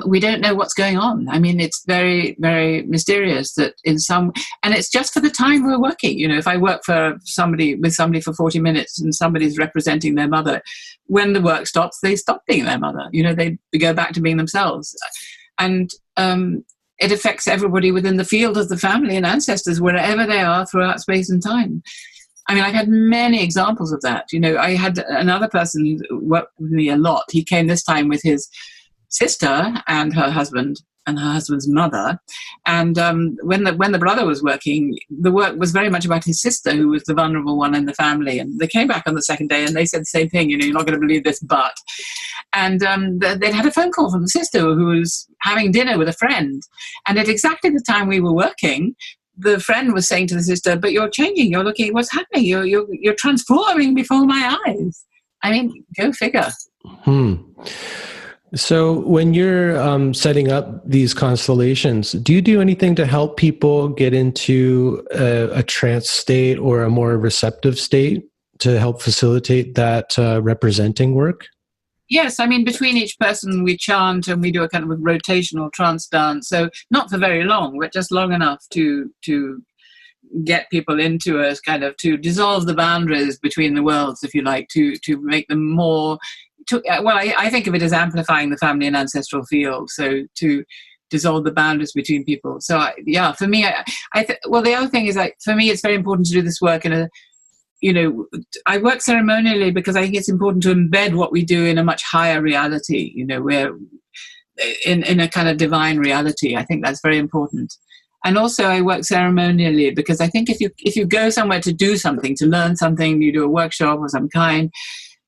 we don't know what's going on. I mean, it's very, very mysterious that and it's just for the time we're working. If I work with somebody for 40 minutes and somebody's representing their mother, when the work stops, they stop being their mother. They go back to being themselves. And it affects everybody within the field of the family and ancestors, wherever they are throughout space and time. I mean, I've had many examples of that. I had another person who worked with me a lot. He came this time with his sister and her husband and her husband's mother, and when the brother was working, the work was very much about his sister, who was the vulnerable one in the family. And they came back on the second day and they said the same thing, you're not going to believe this, but, and they'd had a phone call from the sister who was having dinner with a friend, and at exactly the time we were working, the friend was saying to the sister, but you're changing, you're looking, what's happening, you're transforming before my eyes. I mean, go figure. So when you're setting up these constellations, do you do anything to help people get into a trance state or a more receptive state to help facilitate that representing work? Yes, I mean, between each person we chant and we do a kind of a rotational trance dance. So not for very long, but just long enough to get people into a kind of, to dissolve the boundaries between the worlds, if you like, to make them more, I think of it as amplifying the family and ancestral field. So to dissolve the boundaries between people. So for me, the other thing is, for me, it's very important to do this work in a, I work ceremonially because I think it's important to embed what we do in a much higher reality, where in a kind of divine reality. I think that's very important. And also I work ceremonially because I think if you go somewhere to do something, to learn something, you do a workshop of some kind,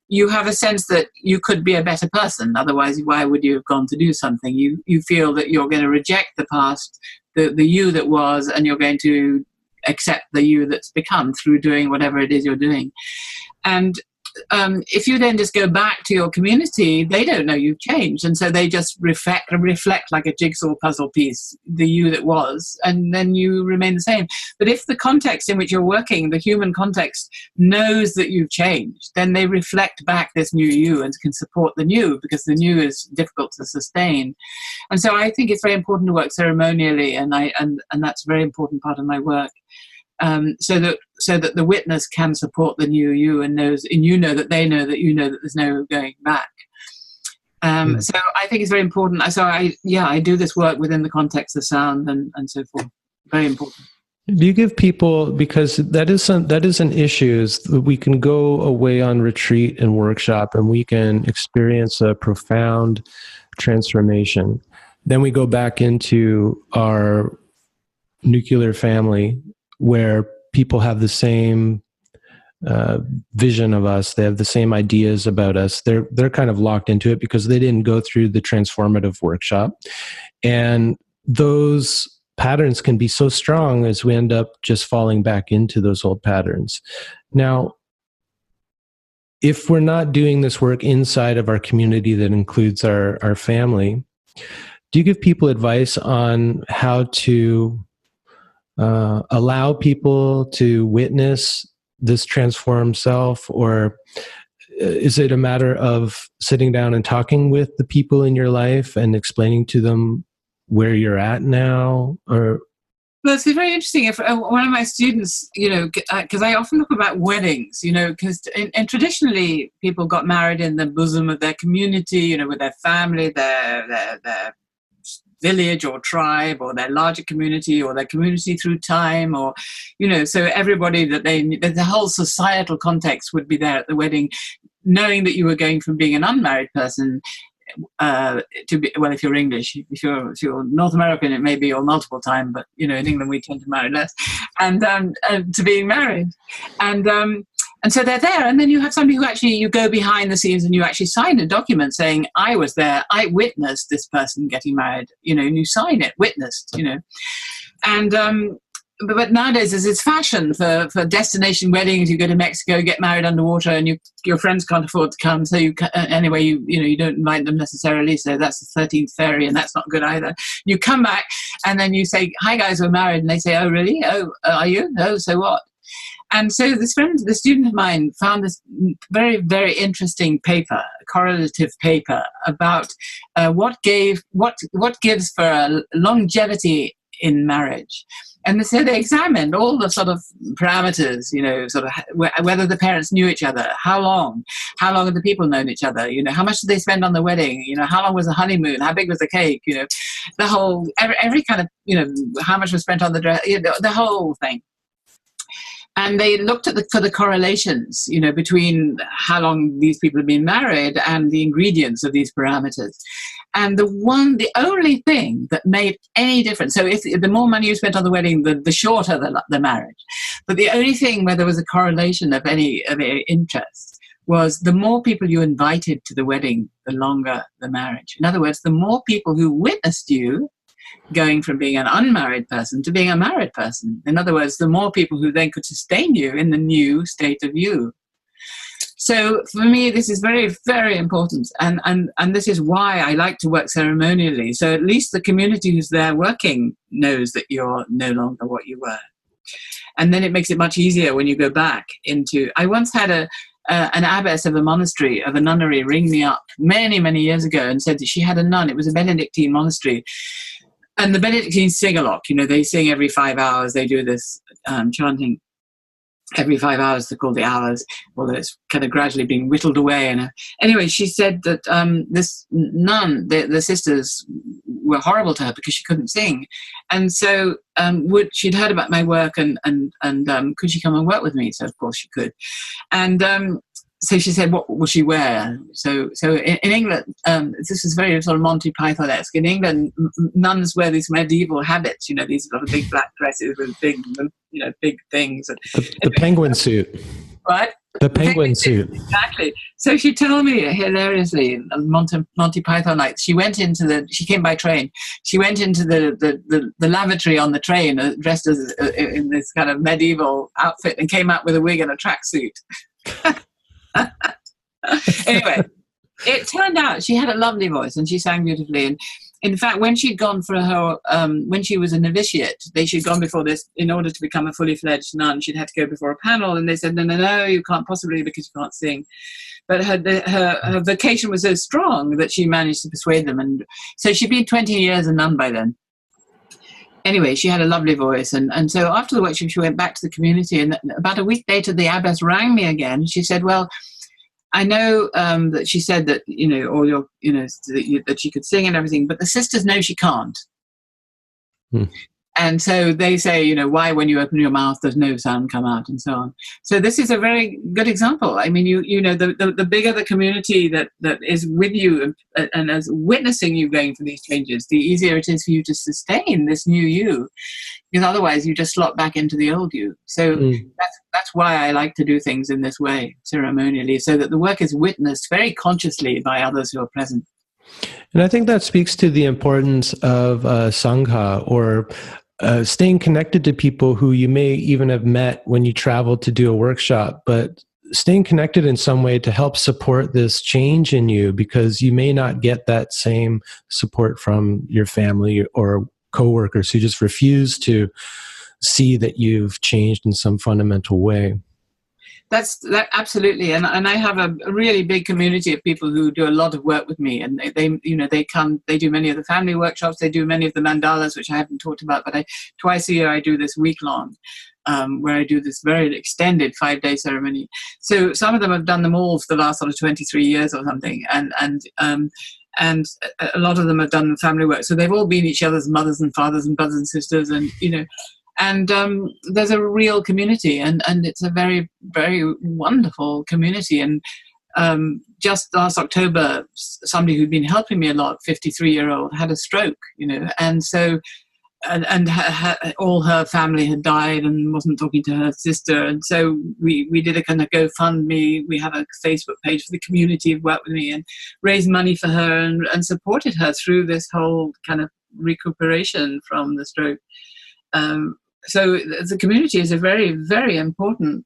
you have a sense that you could be a better person. Otherwise, why would you have gone to do something? You feel that you're going to reject the past, the you that was, and you're going to accept the you that's become through doing whatever it is you're doing. And if you then just go back to your community, they don't know you've changed. And so they just reflect like a jigsaw puzzle piece, the you that was, and then you remain the same. But if the context in which you're working, the human context, knows that you've changed, then they reflect back this new you and can support the new, because the new is difficult to sustain. And so I think it's very important to work ceremonially, and that's a very important part of my work. So that the witness can support the new you and knows, and that they know that that there's no going back. So I think it's very important. So I do this work within the context of sound and so forth. Very important. Do you give people, because that is an issue, is that we can go away on retreat and workshop and we can experience a profound transformation. Then we go back into our nuclear family, where people have the same vision of us, they have the same ideas about us. They're kind of locked into it because they didn't go through the transformative workshop, and those patterns can be so strong as we end up just falling back into those old patterns. Now, if we're not doing this work inside of our community that includes our family, do you give people advice on how to allow people to witness this transformed self? Or is it a matter of sitting down and talking with the people in your life and explaining to them where you're at now? Or well, it's very interesting. If one of my students, because I often talk about weddings, because and traditionally people got married in the bosom of their community, with their family, their village or tribe, or their larger community, or their community through time, or so everybody that the whole societal context would be there at the wedding, knowing that you were going from being an unmarried person to be, well, if you're English, if you're North American, it may be all multiple time, but in England we tend to marry less, and to being married, and so they're there, and then you have somebody who actually, you go behind the scenes and you actually sign a document saying, I was there, I witnessed this person getting married, and you sign it, witnessed, and but nowadays it's fashion for destination weddings. You go to Mexico, get married underwater, and your friends can't afford to come, so you don't invite them necessarily, so that's the 13th fairy, and that's not good either. You come back and then you say, hi guys, we're married, and they say, oh really? Oh, are you? Oh, so what? And so the student of mine, found this very, very interesting paper, a correlative paper, about what gives for a longevity in marriage. And so they examined all the sort of parameters, sort of whether the parents knew each other, how long had the people known each other, how much did they spend on the wedding, how long was the honeymoon, how big was the cake, the whole, every kind of, how much was spent on the dress, the whole thing. And they looked for the correlations, between how long these people have been married and the ingredients of these parameters. And the only thing that made any difference, so if the more money you spent on the wedding, the shorter the marriage. But the only thing where there was a correlation of any interest was the more people you invited to the wedding, the longer the marriage. In other words, the more people who witnessed you going from being an unmarried person to being a married person. In other words, the more people who then could sustain you in the new state of you. So for me, this is very, very important. And this is why I like to work ceremonially. So at least the community who's there working knows that you're no longer what you were. And then it makes it much easier when you go back into... I once had an abbess of a monastery, of a nunnery, ring me up many, many years ago and said that she had a nun. It was a Benedictine monastery. And the Benedictines sing a lot. They sing every 5 hours. They do this chanting every 5 hours. They're called the hours, although it's kind of gradually being whittled away. And anyway, she said that this nun, the sisters, were horrible to her because she couldn't sing, and so she'd heard about my work and could she come and work with me? So of course she could, and so she said, what will she wear? So in England, this is very sort of Monty Python-esque. In England, nuns wear these medieval habits, these sort of big black dresses with big, big things. The penguin suit. What? The penguin suit. Exactly. So she told me hilariously, Monty Python night, she came by train. She went into the lavatory on the train, dressed as in this kind of medieval outfit, and came out with a wig and a tracksuit. Anyway, it turned out she had a lovely voice and she sang beautifully. And in fact, when she'd gone for her, when she was a novitiate, she'd gone before this in order to become a fully fledged nun. She'd had to go before a panel, and they said, no, you can't possibly because you can't sing. But her vocation was so strong that she managed to persuade them, and so she'd been 20 years a nun by then. Anyway, she had a lovely voice, and so after the workshop, she went back to the community, and about a week later, the abbess rang me again. She said, well, I know that she said that, all your, that she could sing and everything, but the sisters know she can't. And so they say, why when you open your mouth, there's no sound come out and so on. So this is a very good example. I mean, the bigger the community that is with you and is witnessing you going through these changes, the easier it is for you to sustain this new you, because otherwise you just slot back into the old you. So that's why I like to do things in this way, ceremonially, so that the work is witnessed very consciously by others who are present. And I think that speaks to the importance of Sangha, or staying connected to people who you may even have met when you travel to do a workshop, but staying connected in some way to help support this change in you, because you may not get that same support from your family or coworkers who just refuse to see that you've changed in some fundamental way. That absolutely, and I have a really big community of people who do a lot of work with me, and they come, they do many of the family workshops, they do many of the mandalas, which I haven't talked about, but twice a year I do this week long, where I do this very extended 5-day ceremony. So some of them have done them all for the last sort of 23 years or something, and a lot of them have done family work. So they've all been each other's mothers and fathers and brothers and sisters, and and there's a real community, and it's a very, very wonderful community. And just last October, somebody who'd been helping me a lot, 53-year-old, had a stroke, and so all her family had died and wasn't talking to her sister, and so we did a kind of GoFundMe. We have a Facebook page for the community who worked with me and raised money for her and supported her through this whole kind of recuperation from the stroke. So the community is a very, very important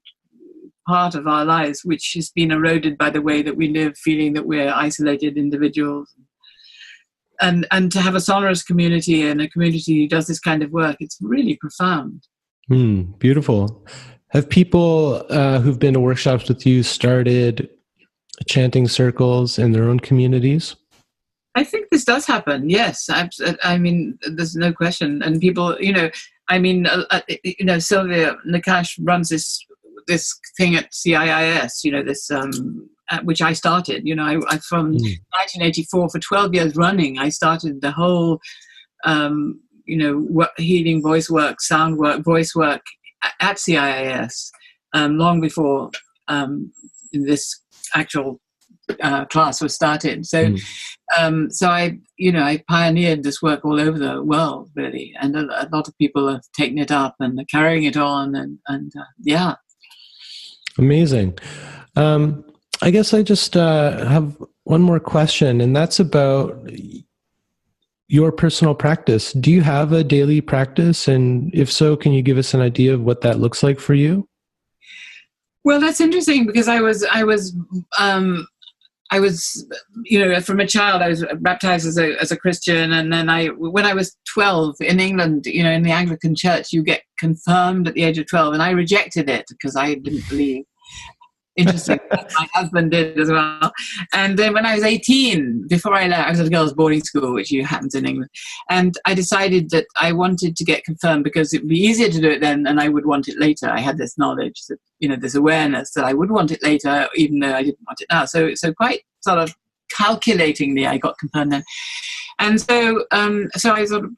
part of our lives, which has been eroded by the way that we live, feeling that we're isolated individuals. And to have a sonorous community and a community who does this kind of work, it's really profound. Beautiful. Have people who've been to workshops with you started chanting circles in their own communities? I think this does happen. Yes. I mean, there's no question. And people, Sylvia Nakash runs this thing at CIIS, this, which I started, I from 1984 for 12 years running, I started the whole, healing voice work, sound work, voice work at CIIS, long before this actual class was started. So, so I pioneered this work all over the world, really, and a lot of people have taken it up and are carrying it on, and yeah. Amazing. I guess I just have one more question, and that's about your personal practice. Do you have a daily practice? And if so, can you give us an idea of what that looks like for you? Well, that's interesting, because I was, from a child, I was baptized as a Christian. And then when I was 12 in England, in the Anglican church, you get confirmed at the age of 12. And I rejected it because I didn't believe. Interesting. My husband did as well. And then when I was 18, before I left, I was at a girls' boarding school, which happens in England. And I decided that I wanted to get confirmed because it would be easier to do it then and I would want it later. I had this knowledge that, this awareness that I would want it later, even though I didn't want it now. So quite sort of calculatingly, I got confirmed then. And so I sort of,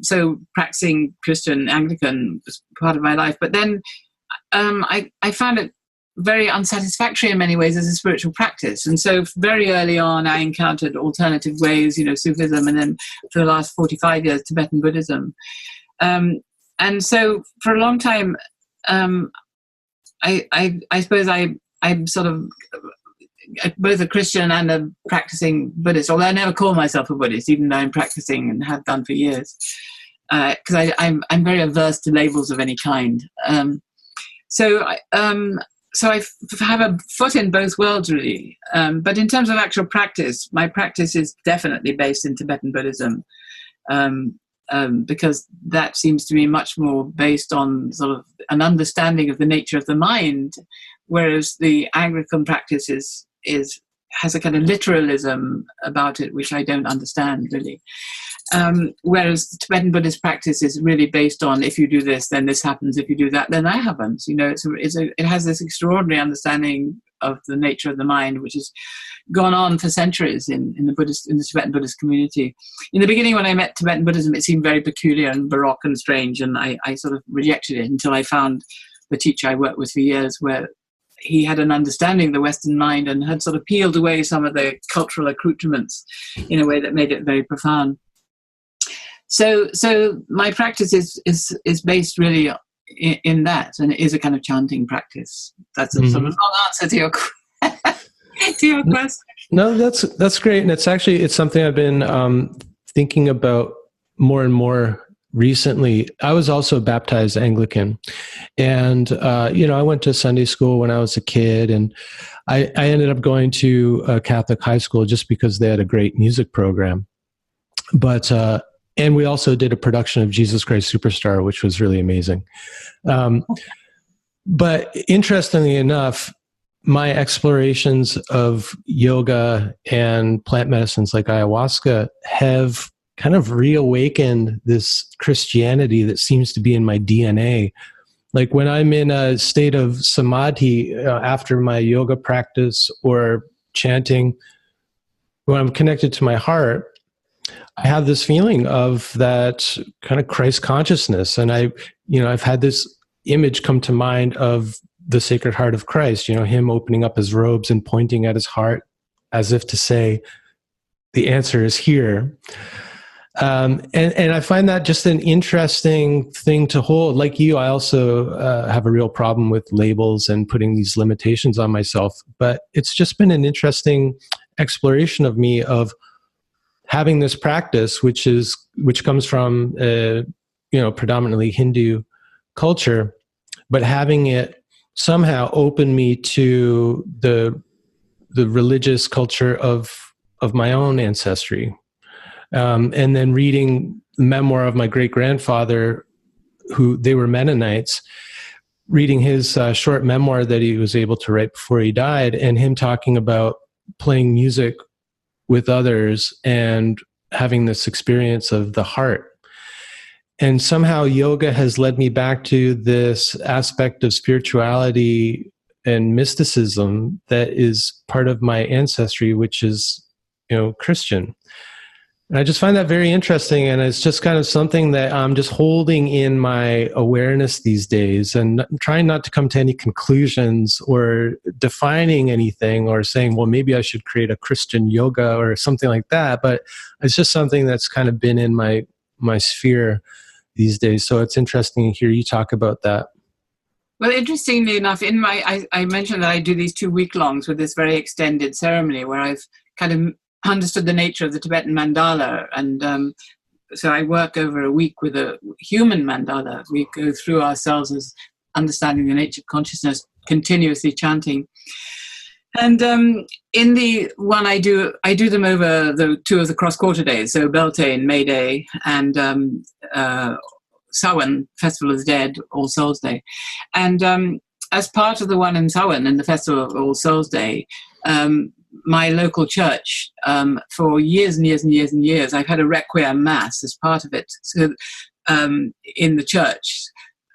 so practicing Christian Anglican was part of my life. But then I found it very unsatisfactory in many ways as a spiritual practice. And so very early on, I encountered alternative ways, Sufism, and then for the last 45 years, Tibetan Buddhism. And so for a long time, I suppose I'm sort of both a Christian and a practicing Buddhist, although I never call myself a Buddhist, even though I'm practicing and have done for years, because I'm very averse to labels of any kind. So I have a foot in both worlds, really. But in terms of actual practice, my practice is definitely based in Tibetan Buddhism, because that seems to me much more based on sort of an understanding of the nature of the mind, whereas the Anglican practice has a kind of literalism about it, which I don't understand really. Whereas the Tibetan Buddhist practice is really based on, if you do this, then this happens. If you do that, then that happens. It has this extraordinary understanding of the nature of the mind, which has gone on for centuries in the Tibetan Buddhist community. In the beginning, when I met Tibetan Buddhism, it seemed very peculiar and baroque and strange, and I sort of rejected it until I found the teacher I worked with for years, where he had an understanding of the Western mind and had sort of peeled away some of the cultural accoutrements in a way that made it very profound. So my practice is based really in that, and it is a kind of chanting practice. That's a sort of long answer to your question. No, that's great, and it's something I've been thinking about more and more recently. I was also baptized Anglican, and I went to Sunday school when I was a kid, and I ended up going to a Catholic high school just because they had a great music program. But and we also did a production of Jesus Christ Superstar, which was really amazing. But interestingly enough, my explorations of yoga and plant medicines like ayahuasca have kind of reawakened this Christianity that seems to be in my DNA. Like when I'm in a state of samadhi after my yoga practice or chanting, when I'm connected to my heart, I have this feeling of that kind of Christ consciousness. And I've had this image come to mind of the Sacred Heart of Christ, him opening up his robes and pointing at his heart as if to say, the answer is here. And I find that just an interesting thing to hold. Like you, I also have a real problem with labels and putting these limitations on myself. But it's just been an interesting exploration of me of having this practice, which comes from predominantly Hindu culture, but having it somehow open me to the religious culture of my own ancestry. And then reading the memoir of my great-grandfather, they were Mennonites, reading his short memoir that he was able to write before he died, and him talking about playing music with others and having this experience of the heart. And somehow yoga has led me back to this aspect of spirituality and mysticism that is part of my ancestry, which is, Christian. And I just find that very interesting, and it's just kind of something that I'm just holding in my awareness these days, and trying not to come to any conclusions or defining anything or saying, well, maybe I should create a Christian yoga or something like that. But it's just something that's kind of been in my sphere these days. So it's interesting to hear you talk about that. Well, interestingly enough, I mentioned that I do these 2 week-longs with this very extended ceremony where I've kind of understood the nature of the Tibetan mandala, and so I work over a week with a human mandala. We go through ourselves as understanding the nature of consciousness, continuously chanting. And in the one I do them over the 2 of the cross-quarter days, so Beltane, May Day, and Samhain, Festival of the Dead, All Souls Day. And as part of the one in Samhain, in the Festival of All Souls Day, my local church, for years and years and years and years, I've had a Requiem Mass as part of it, so in the church,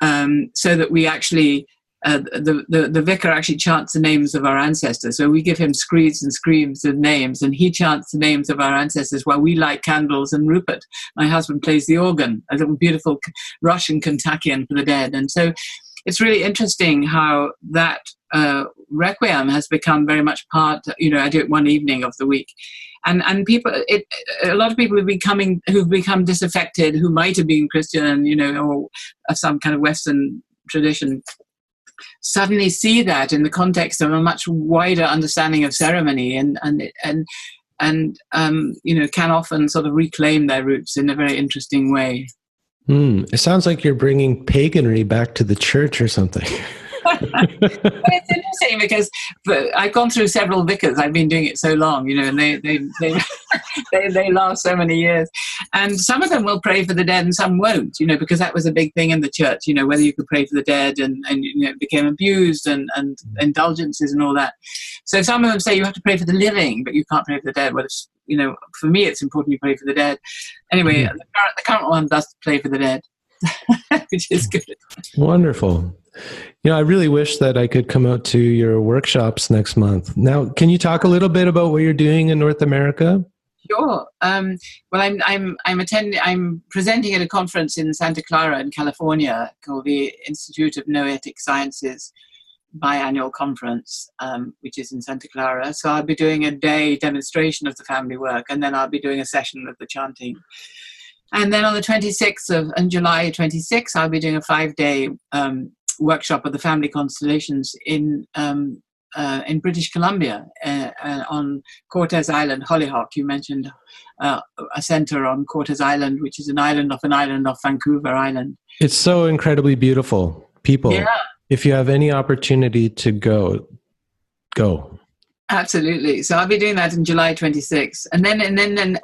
so that we actually, the vicar actually chants the names of our ancestors. So we give him screeds and screams of names, and he chants the names of our ancestors while we light candles. And Rupert, my husband, plays the organ, a little beautiful Russian Kontakion for the dead. And so it's really interesting how that Requiem has become very much part, I do it one evening of the week. And people, a lot of people who've become disaffected, who might have been Christian, or of some kind of Western tradition, suddenly see that in the context of a much wider understanding of ceremony, and can often sort of reclaim their roots in a very interesting way. It sounds like you're bringing paganry back to the church or something. It's interesting because I've gone through several vicars. I've been doing it so long, and they last so many years. And some of them will pray for the dead and some won't, because that was a big thing in the church, whether you could pray for the dead, and it became abused, and indulgences and all that. So some of them say you have to pray for the living, but you can't pray for the dead. Well, for me, it's important you pray for the dead. Anyway, the current one does pray for the dead, which is good. Wonderful. I really wish that I could come out to your workshops next month. Now, can you talk a little bit about what you're doing in North America? Sure. Well, I'm presenting at a conference in Santa Clara in California called the Institute of Noetic Sciences biannual conference, which is in Santa Clara. So I'll be doing a day demonstration of the family work, and then I'll be doing a session of the chanting. And then on the 26th on July 26th, I'll be doing a 5-day workshop of the family constellations in British Columbia, on Cortes Island, Hollyhock. You mentioned a center on Cortes Island, which is an island off Vancouver Island. It's so incredibly beautiful. People, yeah. If you have any opportunity to go. Absolutely. So I'll be doing that in July 26th. And then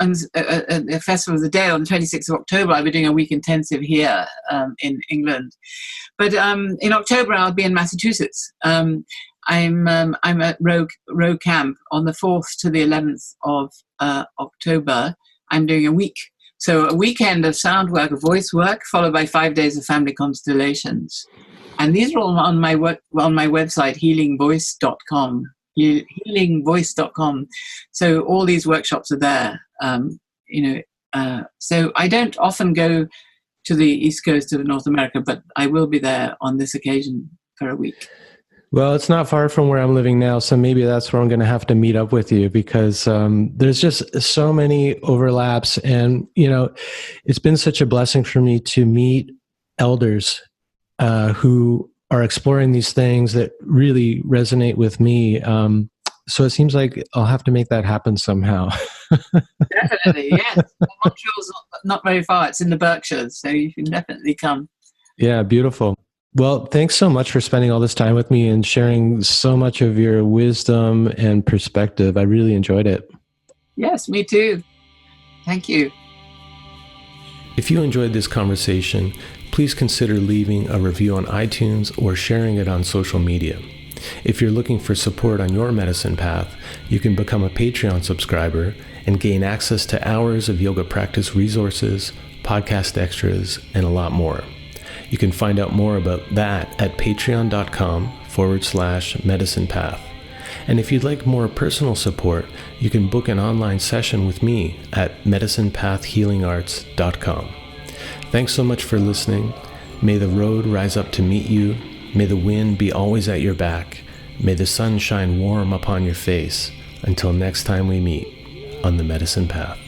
on the Festival of the Day on the 26th of October, I'll be doing a week intensive here in England. But in October, I'll be in Massachusetts. I'm at Row Camp on the 4th to the 11th of October. I'm doing a week. So a weekend of sound work, of voice work, followed by 5 days of family constellations. And these are all on my website, healingvoice.com. healingvoice.com. So all these workshops are there. So I don't often go to the East Coast of North America, but I will be there on this occasion for a week. Well, it's not far from where I'm living now, so maybe that's where I'm going to have to meet up with you, because there's just so many overlaps. And, it's been such a blessing for me to meet elders who are exploring these things that really resonate with me. So it seems like I'll have to make that happen somehow. Definitely, yes. Montreal's not very far. It's in the Berkshires, so you can definitely come. Yeah, beautiful. Well, thanks so much for spending all this time with me and sharing so much of your wisdom and perspective. I really enjoyed it. Yes, me too. Thank you. If you enjoyed this conversation, please consider leaving a review on iTunes or sharing it on social media. If you're looking for support on your medicine path, you can become a Patreon subscriber and gain access to hours of yoga practice resources, podcast extras, and a lot more. You can find out more about that at patreon.com/medicine path. And if you'd like more personal support, you can book an online session with me at medicinepathhealingarts.com. Thanks so much for listening. May the road rise up to meet you. May the wind be always at your back. May the sun shine warm upon your face. Until next time we meet on the Medicine Path.